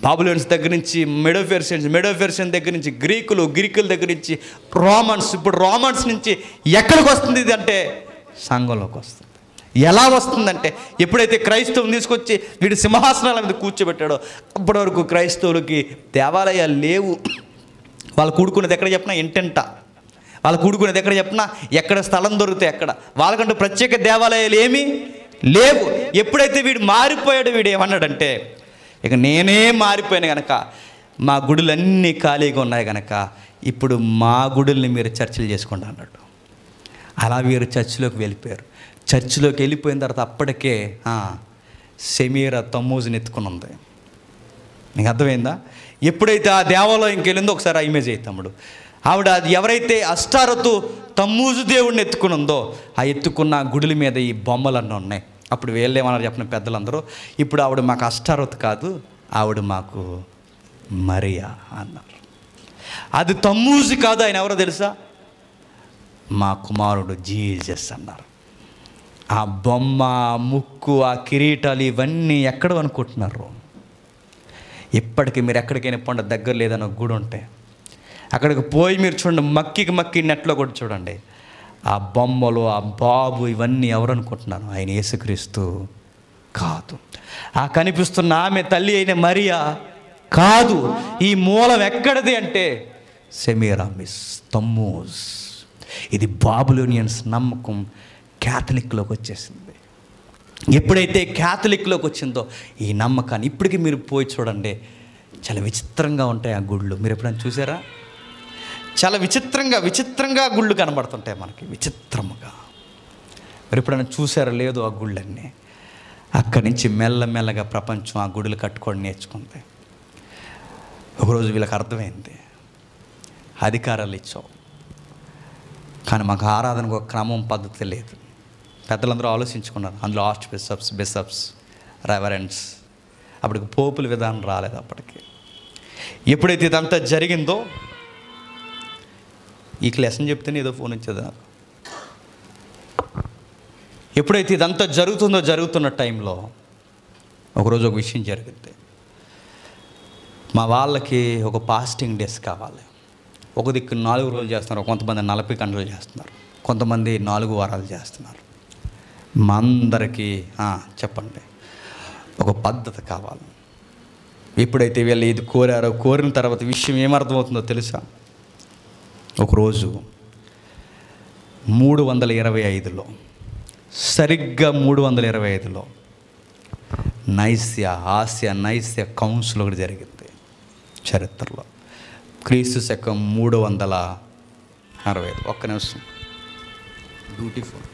[SPEAKER 1] బాబులోన్స్ దగ్గర నుంచి మెడోఫెర్షియన్ దగ్గర నుంచి గ్రీకుల దగ్గర నుంచి రోమన్స్, ఇప్పుడు రోమన్స్ నుంచి ఎక్కడికి వస్తుంది ఇది అంటే సంఘంలోకి వస్తుంది. ఎలా వస్తుందంటే, ఎప్పుడైతే క్రైస్తవుని తీసుకొచ్చి వీడు సింహాసనాల మీద కూర్చోబెట్టాడో అప్పటి వరకు క్రైస్తవులకి దేవాలయాలు లేవు. వాళ్ళు కూడుకునేది ఎక్కడ చెప్పినా ఇంటెంట, వాళ్ళు కూడుకునేది ఎక్కడ చెప్పినా ఎక్కడ స్థలం దొరికితే ఎక్కడ, వాళ్ళకంటూ ప్రత్యేక దేవాలయాలు ఏమీ లేవు. ఎప్పుడైతే వీడు మారిపోయాడు, వీడు ఏమన్నాడంటే, ఇక నేనే మారిపోయాను కనుక, మా గుడులన్నీ ఖాళీగా ఉన్నాయి కనుక ఇప్పుడు మా గుడుల్ని మీరు చర్చలు చేసుకోండి అన్నాడు. అలా వీరు చర్చిలోకి వెళ్ళిపోయారు. చర్చిలోకి వెళ్ళిపోయిన తర్వాత అప్పటికే సెమీరా తమ్మూజుని ఎత్తుకుని ఉంది. నీకు అర్థమైందా? ఎప్పుడైతే ఆ దేవాలయంకి వెళ్ళిందో ఒకసారి ఆ ఇమేజ్ అయితే తమ్ముడు, ఆవిడ ఎవరైతే అష్టారతు తమ్మూజు దేవుడిని ఎత్తుకుని ఉందో ఆ ఎత్తుకున్న గుడుల మీద ఈ బొమ్మలన్నీ ఉన్నాయి. అప్పుడు వీళ్ళేమన్నారు చెప్పిన పెద్దలందరూ, ఇప్పుడు ఆవిడ మాకు అష్టారతు కాదు, ఆవిడ మాకు మరియా అన్నారు. అది తమ్మూజు కాదు, ఆయన ఎవరో తెలుసా? మా కుమారుడు జీసస్ అన్నారు. ఆ బొమ్మ, ఆ ముక్కు, ఆ కిరీటాలు ఇవన్నీ ఎక్కడ అనుకుంటున్నారు? ఇప్పటికీ మీరు ఎక్కడికైనా పండు దగ్గర లేదని ఒక గుడి ఉంటే అక్కడికి పోయి మీరు చూడండి, మక్కి నెట్లో కూడా చూడండి, ఆ బొమ్మలు, ఆ బాబు ఇవన్నీ ఎవరు అనుకుంటున్నారు? ఆయన యేసుక్రీస్తు కాదు. ఆ కనిపిస్తున్న ఆమె తల్లి అయిన మరియా కాదు. ఈ మూలం ఎక్కడిది అంటే సెమీరామిస్, తమ్మూజ్. ఇది బాబులోనియన్స్ నమ్మకం క్యాథలిక్లోకి వచ్చేసింది. ఎప్పుడైతే క్యాథలిక్లోకి వచ్చిందో ఈ నమ్మకాన్ని ఇప్పటికీ మీరు పోయి చూడండి, చాలా విచిత్రంగా ఉంటాయి ఆ గుళ్ళు. మీరు ఎప్పుడైనా చూసారా? చాలా విచిత్రంగా గుళ్ళు కనబడుతుంటాయి మనకి, విచిత్రముగా. మీరు ఎప్పుడైనా చూసారా లేదు ఆ గుళ్ళన్నీ? అక్కడి నుంచి మెల్లమెల్లగా ప్రపంచం ఆ గుడులు కట్టుకోవడం నేర్చుకుంది. ఒకరోజు వీళ్ళకి అర్థమైంది, అధికారాలు ఇచ్చావు కానీ మాకు ఆరాధనకు ఒక క్రమం పద్ధతి లేదు. పెద్దలందరూ ఆలోచించుకున్నారు. అందులో ఆర్చ్ బిషప్స్ రెవరెండ్స్, అప్పటికి పోపుల విధానం రాలేదు. అప్పటికి ఎప్పుడైతే ఇదంతా జరిగిందో, ఈ లెసన్ చెప్తేనే ఏదో ఫోన్ వచ్చేది నాకు. ఎప్పుడైతే ఇదంతా జరుగుతున్న టైంలో ఒకరోజు ఒక విషయం జరిగింది. మా వాళ్ళకి ఒక ఫాస్టింగ్ డేస్ కావాలి. ఒక దిక్కు 4 రోజులు చేస్తున్నారు, కొంతమంది 40 గంటలు చేస్తున్నారు, కొంతమంది 4 వారాలు చేస్తున్నారు. మా అందరికీ చెప్పండి, ఒక పద్ధతి కావాలి. ఎప్పుడైతే వీళ్ళు ఇది కోరిన తర్వాత విషయం ఏమర్థమవుతుందో తెలుసా? ఒకరోజు 325లో, సరిగ్గా 325లో ఆసియా కౌన్సిల్ ఒకటి జరిగింది చరిత్రలో. క్రీస్తు శకం 365. ఒక్క నిమిషం. బ్యూటిఫుల్.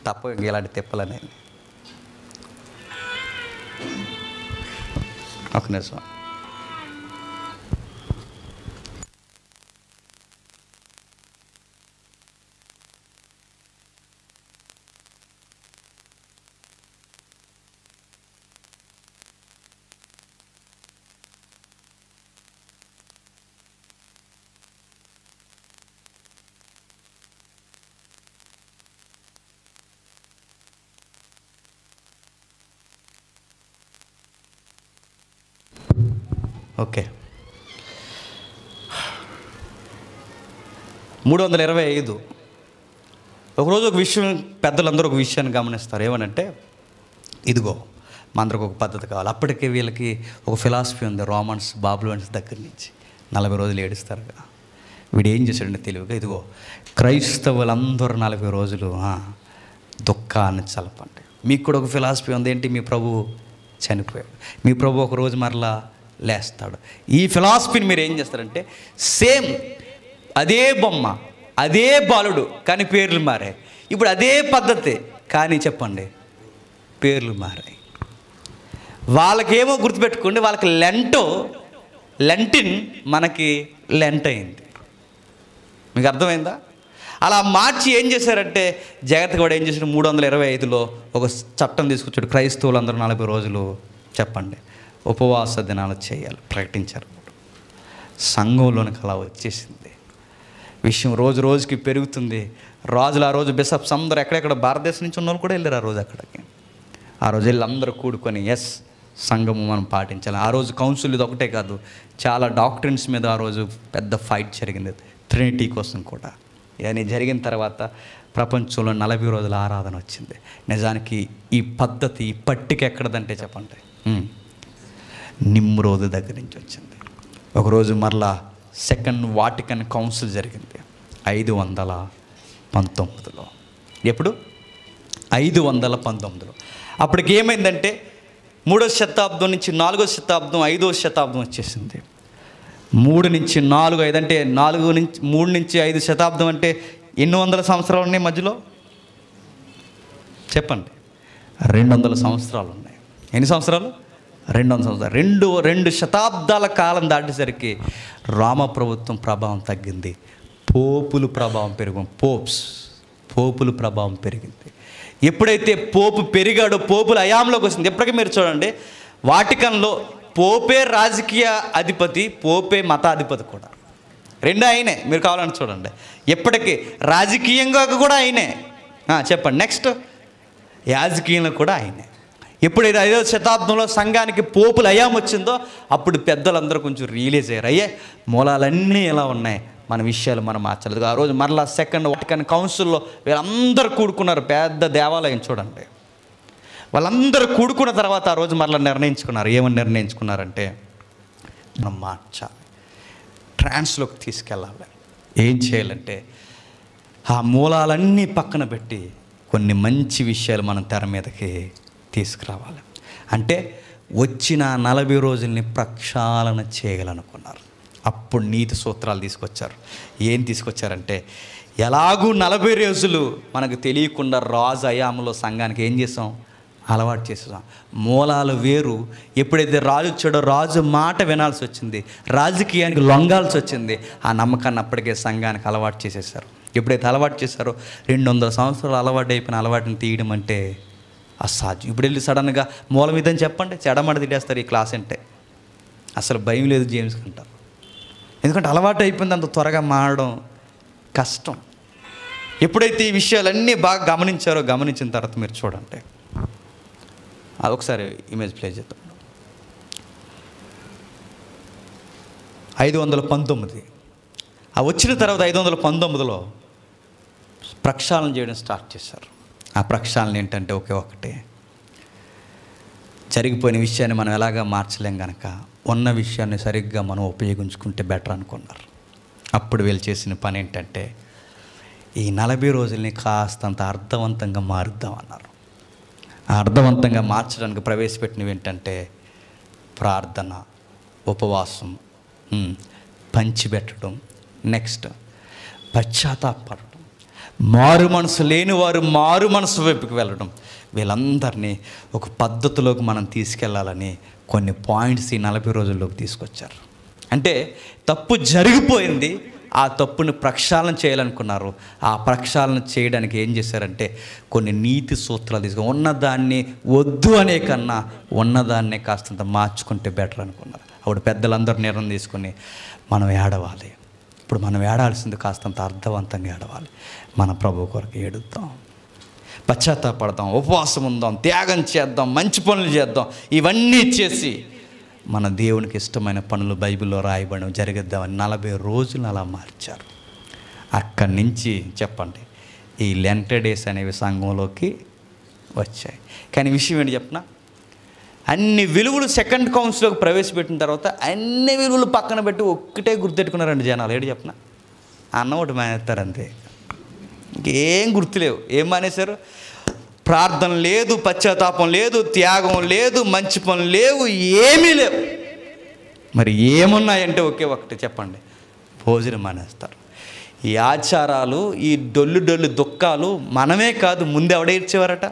[SPEAKER 1] తప్ప ఇలాంటి తిప్పలనే. ఒక నిమిషం. ఓకే, 325. ఒకరోజు ఒక విషయం, పెద్దలందరూ ఒక విషయాన్ని గమనిస్తారు. ఏమనంటే, ఇదిగో మా అందరికి ఒక పద్ధతి కావాలి. అప్పటికే వీళ్ళకి ఒక ఫిలాసఫీ ఉంది. రోమన్స్ బాబులోన్స్ దగ్గర నుంచి 40 రోజులు ఏడుస్తారుగా. వీడు ఏం చేశాడంటే తెలివిగా, ఇదిగో క్రైస్తవులందరూ 40 రోజులు దుఃఖాన్ని చలపండి. మీకు కూడా ఒక ఫిలాసఫీ ఉంది. ఏంటి? మీ ప్రభువు చనిపోయాడు, మీ ప్రభు ఒకరోజు మరలా లేస్తాడు. ఈ ఫిలాసఫీని మీరు ఏం చేస్తారంటే, సేమ్ అదే బొమ్మ, అదే బాలుడు, కానీ పేర్లు మారాయి. ఇప్పుడు అదే పద్ధతి, కానీ చెప్పండి పేర్లు మారాయి. వాళ్ళకేమో గుర్తుపెట్టుకోండి, వాళ్ళకి లెంటిన్, మనకి లెంట్ అయింది. మీకు అర్థమైందా? అలా మార్చి ఏం చేశారంటే, జగత్ కూడా ఏం చేశాడు, 325లో ఒక చట్టం తీసుకొచ్చాడు. క్రైస్తవులందరూ 40 రోజులు చెప్పండి ఉపవాస దినాలు చేయాలి ప్రకటించారు. సంఘంలోనికి అలా వచ్చేసింది విషయం. రోజుకి పెరుగుతుంది. రాజులు ఆ రోజు బిషప్స్ అందరూ ఎక్కడెక్కడ భారతదేశం నుంచి ఉన్న వాళ్ళు కూడా వెళ్ళారు ఆ రోజు అక్కడికి. ఆ రోజు వెళ్ళి అందరూ కూడుకొని సంఘము మనం పాటించాలి. ఆ రోజు కౌన్సిల్ ఇది ఒకటే కాదు, చాలా డాక్ట్రిన్స్ మీద ఆ రోజు పెద్ద ఫైట్ జరిగింది, ట్రినిటీ కోసం కూడా. ఇవన్నీ జరిగిన తర్వాత ప్రపంచంలో 40 రోజుల ఆరాధన వచ్చింది. నిజానికి ఈ పద్ధతి, ఈ పట్టిక ఎక్కడదంటే చెప్పండి, నిమ్రోదు దగ్గర నుంచి వచ్చింది. ఒకరోజు మరలా సెకండ్ వాటికన్ కౌన్సిల్ జరిగింది 519లో. ఎప్పుడు? 519లో. అప్పటికి ఏమైందంటే 3వ శతాబ్దం నుంచి 4వ శతాబ్దం, 5వ శతాబ్దం వచ్చేసింది. 3 నుంచి 4, 5 అంటే 3 నుంచి 5 శతాబ్దం అంటే ఎన్ని వందల సంవత్సరాలు ఉన్నాయి మధ్యలో? చెప్పండి. 200 సంవత్సరాలు ఉన్నాయి. ఎన్ని సంవత్సరాలు? 200 సంవత్సరాలు. రెండు శతాబ్దాల కాలం దాటేసరికి రామ ప్రభుత్వం ప్రభావం తగ్గింది, పోపులు ప్రభావం పోపులు ప్రభావం పెరిగింది. ఎప్పుడైతే పోపు పెరిగాడో, పోపుల హయాంలోకి వస్తుంది. ఎప్పటికీ మీరు చూడండి, వాటికన్లో పోపే రాజకీయ అధిపతి, పోపే మతాధిపతి కూడా. రెండు ఆయనే. మీరు కావాలని చూడండి. ఎప్పటికీ రాజకీయంగా కూడా ఆయనే. చెప్పండి. నెక్స్ట్ యాజకీయంలో కూడా ఆయనే. ఎప్పుడైతే 5వ శతాబ్దంలో సంఘానికి పోపుల అయాం వచ్చిందో అప్పుడు పెద్దలందరూ కొంచెం రియలైజ్ అయ్యారు, అయ్యే మూలాలన్నీ ఎలా ఉన్నాయి, మన విషయాలు మనం మార్చలేదు. ఆ రోజు మరలా సెకండ్ వాటికన్ కౌన్సిల్లో వీళ్ళందరూ కూడుకున్నారు. పెద్ద దేవాలయం చూడండి. వాళ్ళందరూ కూడుకున్న తర్వాత ఆ రోజు మరలా నిర్ణయించుకున్నారు. ఏమని నిర్ణయించుకున్నారంటే, మనం మార్చాలి, ట్రాన్స్లోకి తీసుకెళ్ళాలి. ఏం చేయాలంటే ఆ మూలాలన్నీ పక్కన పెట్టి కొన్ని మంచి విషయాలు మనం తెర మీదకి తీసుకురావాలి. అంటే వచ్చిన 40 రోజుల్ని ప్రక్షాళన చేయాలనుకున్నారు. అప్పుడు నీతి సూత్రాలు తీసుకొచ్చారు. ఏం తీసుకొచ్చారంటే, ఎలాగూ 40 రోజులు మనకు తెలియకుండా రాజు అయాములో సంఘానికి ఏం చేసాం, అలవాటు చేసాం. మూలాలు వేరు. ఎప్పుడైతే రాజు వచ్చాడో రాజు మాట వినాల్సి వచ్చింది, రాజకీయానికి లొంగాల్సి వచ్చింది. ఆ నమ్మకాన్ని అప్పటికే సంఘానికి అలవాటు చేసేసారు. ఎప్పుడైతే అలవాటు చేశారో 200 సంవత్సరాలు అలవాటు అయిపోయిన అలవాటుని తీయడం అంటే అసాధ్యం. ఇప్పుడు వెళ్ళి సడన్గా మూలం ఇదని చెప్పండి, చెడమడ తిట్టేస్తారు ఈ క్లాస్ అంటే. అసలు భయం లేదు జేమ్స్ అంటారు. ఎందుకంటే అలవాటు అయిపోయింది, అంత త్వరగా మారడం కష్టం. ఎప్పుడైతే ఈ విషయాలన్నీ బాగా గమనించిన తర్వాత మీరు చూడండి, అదొకసారి ఇమేజ్ ప్లే చేద్దాం. 519 వచ్చిన తర్వాత 519లో ప్రక్షాళన చేయడం స్టార్ట్ చేశారు. ఆ ప్రక్షాళన ఏంటంటే ఒకటే, జరిగిపోయిన విషయాన్ని మనం ఎలాగా మార్చలేం కనుక ఉన్న విషయాన్ని సరిగ్గా మనం ఉపయోగించుకుంటే బెటర్ అనుకున్నారు. అప్పుడు వీళ్ళు చేసిన పని ఏంటంటే, ఈ 40 రోజుల్ని కాస్తంత అర్థవంతంగా మారుద్దామన్నారు. ఆ అర్థవంతంగా మార్చడానికి ప్రవేశపెట్టినవి ఏంటంటే ప్రార్థన, ఉపవాసం, పంచిపెట్టడం, నెక్స్ట్ పశ్చాత్తాపడటం, మారు మనసు లేని వారు మారు మనసు వైపుకి వెళ్ళడం. వీళ్ళందరినీ ఒక పద్ధతిలోకి మనం తీసుకెళ్ళాలని కొన్ని పాయింట్స్ ఈ 40 రోజుల్లోకి తీసుకొచ్చారు. అంటే తప్పు జరిగిపోయింది, ఆ తప్పుని ప్రక్షాళన చేయాలనుకున్నారు. ఆ ప్రక్షాళన చేయడానికి ఏం చేశారంటే కొన్ని నీతి సూత్రాలు తీసుకొని ఉన్నదాన్ని వద్దు అనే కన్నా ఉన్నదాన్నే కాస్తంత మార్చుకుంటే బెటర్ అనుకున్నారు. అప్పుడు పెద్దలందరూ నిర్ణయం తీసుకొని మనం ఏడవాలి. ఇప్పుడు మనం ఏడాల్సింది కాస్తంత అర్థవంతంగా ఏడవాలి. మన ప్రభు కొరకు ఏడుద్దాం, పశ్చాత్తాపడదాం, ఉపవాసం ఉందాం, త్యాగం చేద్దాం, మంచి పనులు చేద్దాం. ఇవన్నీ చేసి మన దేవునికి ఇష్టమైన పనులు బైబిల్లో రాయబడి జరిగిద్దామని 40 రోజులు అలా మార్చారు. అక్కడి నుంచి చెప్పండి ఈ లెంట్ డేస్ అనేవి సంఘంలోకి వచ్చాయి. కానీ విషయం ఏంటి చెప్పిన, అన్ని విలువలు సెకండ్ కౌన్సిల్లోకి ప్రవేశపెట్టిన తర్వాత అన్ని విలువలు పక్కన పెట్టి ఒక్కటే గుర్తెట్టుకున్నారండి జనాలు. ఏంటి చెప్పిన, అన్న ఒకటి మానేస్తారు అంతే, ఇంకేం గుర్తులేవు. ఏం మానేశారు? ప్రార్థన లేదు, పశ్చాత్తాపం లేదు, త్యాగం లేదు, మంచి పనులు లేవు, ఏమీ లేవు. మరి ఏమున్నాయంటే ఒకటి చెప్పండి, భోజనం మానేస్తారు. ఈ ఆచారాలు, ఈ డొల్లు దుఃఖాలు మనమే కాదు, ముందు ఎవడ ఏడ్చేవారట,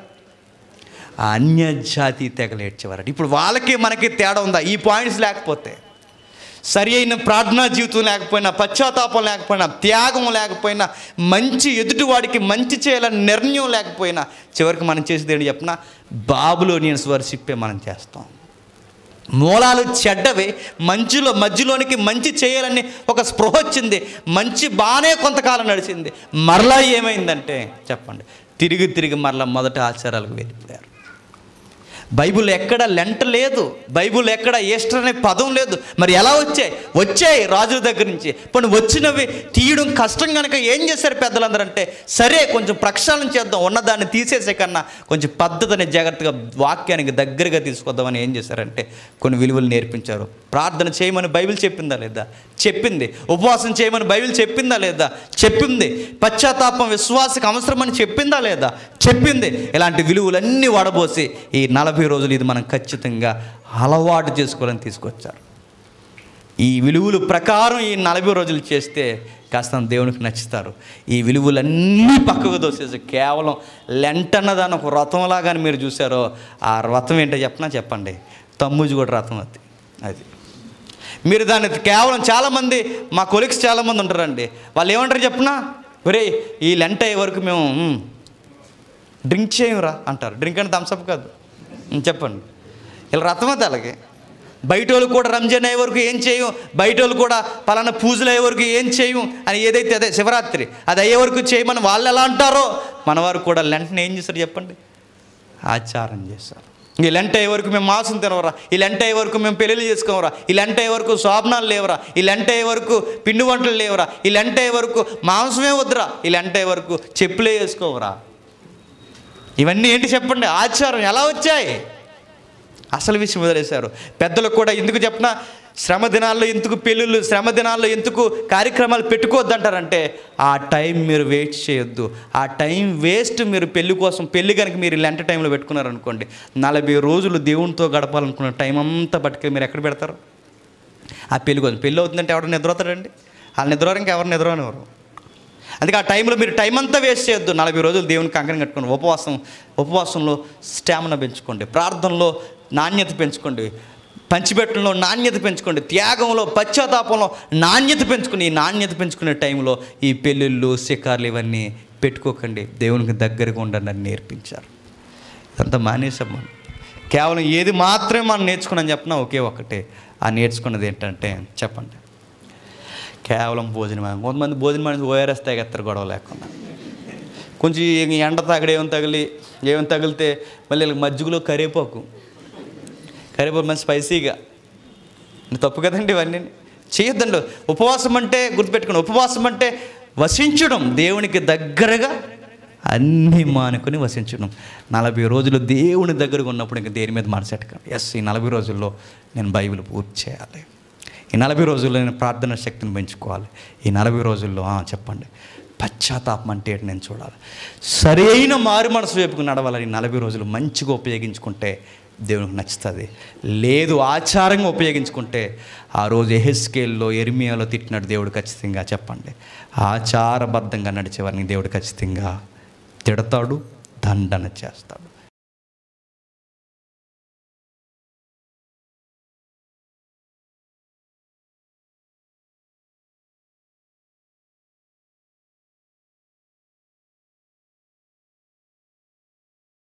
[SPEAKER 1] ఆ అన్యజాతి తెగలు ఏడ్చేవారట. ఇప్పుడు వాళ్ళకి మనకి తేడా ఉందా? ఈ పాయింట్స్ లేకపోతే, సరి అయిన ప్రార్థనా జీవితం లేకపోయినా, పశ్చాత్తాపం లేకపోయినా, త్యాగం లేకపోయినా, మంచి ఎదుటివాడికి మంచి చేయాలని నిర్ణయం లేకపోయినా, చివరికి మనం చేసేది ఏంటి చెప్పిన, బాబులోనియన్స్ వర్షిప్పే మనం చేస్తాం. మూలాలు చెడ్డవి, మధ్యలోనికి మంచి చేయాలని ఒక స్పృహ వచ్చింది, మంచి బాగానే కొంతకాలం నడిచింది. మరలా ఏమైందంటే చెప్పండి, తిరిగి మరలా మొదటి ఆచారాలకు వెళ్ళిపోయారు. బైబిల్ ఎక్కడ లెంట లేదు, బైబిల్ ఎక్కడ ఈస్టర్ అనే పదం లేదు. మరి ఎలా వచ్చాయి రాజుల దగ్గర నుంచి. ఇప్పుడు వచ్చినవి తీయడం కష్టం కనుక ఏం చేశారు పెద్దలందరూ అంటే, సరే కొంచెం ప్రక్షాళన చేద్దాం, ఉన్నదాన్ని తీసేసే కన్నా కొంచెం పద్ధతిని జాగ్రత్తగా వాక్యానికి దగ్గరగా తీసుకొద్దామని ఏం చేశారంటే కొన్ని విలువలు నేర్పించారు. ప్రార్థన చేయమని బైబిల్ చెప్పిందా లేదా? చెప్పింది. ఉపవాసం చేయమని బైబిల్ చెప్పిందా లేదా? చెప్పింది. పశ్చాత్తాపం విశ్వాసకు అవసరమని చెప్పిందా లేదా? చెప్పింది. ఇలాంటి విలువలన్నీ వడబోసి ఈ 40 రోజులు ఇది మనం ఖచ్చితంగా అలవాటు చేసుకోవాలని తీసుకొచ్చారు. ఈ విలువల ప్రకారం ఈ 40 రోజులు చేస్తే కాస్త దేవునికి నచ్చుతారు. ఈ విలువలన్నీ పక్కకు దోసేసి కేవలం లెంటన్నదాన్ని ఒక వ్రతంలాగా మీరు చూసారో, ఆ వ్రతం ఏంటో చెప్పండి, తమ్ముజు కూడా వ్రతం అది. మీరు దాన్ని కేవలం చాలామంది మా కొలీగ్స్ చాలామంది ఉంటారండి, వాళ్ళు ఏమంటారు చెప్పనా, ఒరే ఈ లెంట అయ్యే వరకు మేము డ్రింక్ చేయమురా అంటారు. డ్రింక్ అంటే థమ్సప్ కాదు, చెప్పండి. ఇలా రథం అది అలాగే బయట వాళ్ళు కూడా రంజాన్ అయ్యే వరకు ఏం చేయం, బయట వాళ్ళు కూడా పలానా పూజలు అయ్యే వరకు ఏం చేయం అని ఏదైతే అదే శివరాత్రి అది అయ్యే వరకు చేయమని వాళ్ళు ఎలా అంటారో మనవారు కూడా లెంటనే ఏం చేస్తారు చెప్పండి, ఆచారం చేస్తారు. ఈ లెంట అయ్యే వరకు మేము మాంసం తినవరా, ఈ లెంట అయ్యే వరకు మేము పెళ్ళిళ్ళు చేసుకోవరా, ఈ లెంట అయ్యే వరకు శోభనాలు లేవరా, ఈ లెంట అయ్యే వరకు పిండి వంటలు లేవరా, ఈ లెంట అయ్యే వరకు మాంసమే వద్దురా, ఈ లెంట అయ్యే వరకు చెప్పులే వేసుకోవరా. ఇవన్నీ ఏంటి చెప్పండి, ఆచారం. ఎలా వచ్చాయి? అసలు విషయం వదిలేశారు. పెద్దలకు కూడా ఎందుకు చెప్పినా శ్రమ దినాల్లో ఎందుకు పెళ్ళిళ్ళు, శ్రమ దినాల్లో ఎందుకు కార్యక్రమాలు పెట్టుకోవద్దంటారంటే ఆ టైం మీరు వేస్ట్ చేయొద్దు. ఆ టైం వేస్ట్ మీరు పెళ్ళి కోసం, పెళ్ళి కనుక మీరు లెంట టైంలో పెట్టుకున్నారనుకోండి, 40 రోజులు దేవునితో గడపాలనుకున్న టైం అంతా పట్టుకొని మీరు ఎక్కడ పెడతారు? ఆ పెళ్ళి కోసం. పెళ్ళి అవుతుందంటే ఎవరు నిద్రవుతారండి? వాళ్ళు నిద్రవారు, ఇంకెవరు నిద్రవనివ్వరు. అందుకే ఆ టైంలో మీరు టైం అంతా వేస్ట్ చేయొద్దు. 40 రోజులు దేవునికి కంకణం కట్టుకోండి. ఉపవాసంలో స్టామినా పెంచుకోండి, ప్రార్థనలో నాణ్యత పెంచుకోండి, పంచిపెట్టడంలో నాణ్యత పెంచుకోండి, త్యాగంలో పశ్చాత్తాపంలో నాణ్యత పెంచుకుని, ఈ నాణ్యత పెంచుకునే టైంలో ఈ పెళ్ళిళ్ళు శిఖార్లు ఇవన్నీ పెట్టుకోకండి. దేవునికి దగ్గరగా ఉండండి అని నేర్పించారు. ఇదంతా మానేసాం మనం. కేవలం ఏది మాత్రమే మనం నేర్చుకున్నాం చెప్పినా ఒకే ఒకటే. ఆ నేర్చుకున్నది ఏంటంటే చెప్పండి, కేవలం భోజనం. కొంతమంది భోజనం అనేది ఓఆర్ఎస్ తాగేస్తారు గొడవ లేకుండా. కొంచెం ఎండ తాగడం ఏమైనా తగిలితే మళ్ళీ మజ్జిగలో కరివేపాకు మంచి స్పైసీగా. తప్పు కదండి, ఇవన్నీ చేయొద్దండి. ఉపవాసం అంటే గుర్తుపెట్టుకోండి, ఉపవాసం అంటే వసించడం, దేవునికి దగ్గరగా అన్నీ మానుకొని వసించడం. 40 రోజులు దేవుని దగ్గరగా ఉన్నప్పుడు ఇంకా దేని మీద మనసెట్టకండి. ఈ 40 రోజుల్లో నేను బైబిల్ పూర్తి చేయాలి, ఈ 40 రోజుల్లో నేను ప్రార్థన శక్తిని పెంచుకోవాలి, ఈ 40 రోజుల్లో చెప్పండి పశ్చాత్తాపం అంటే ఏంటి నేను చూడాలి, సరైన మారు మనసు వైపుకు నడవాలని 40 రోజులు మంచిగా ఉపయోగించుకుంటే దేవునికి నచ్చుతుంది. లేదు ఆచారంగా ఉపయోగించుకుంటే ఆ రోజు యెహెజ్కేలులో యెర్మీయాలో తిట్టినట్టు దేవుడు ఖచ్చితంగా చెప్పండి ఆచారబద్ధంగా నడిచేవారిని దేవుడు ఖచ్చితంగా తిడతాడు, దండన చేస్తాడు.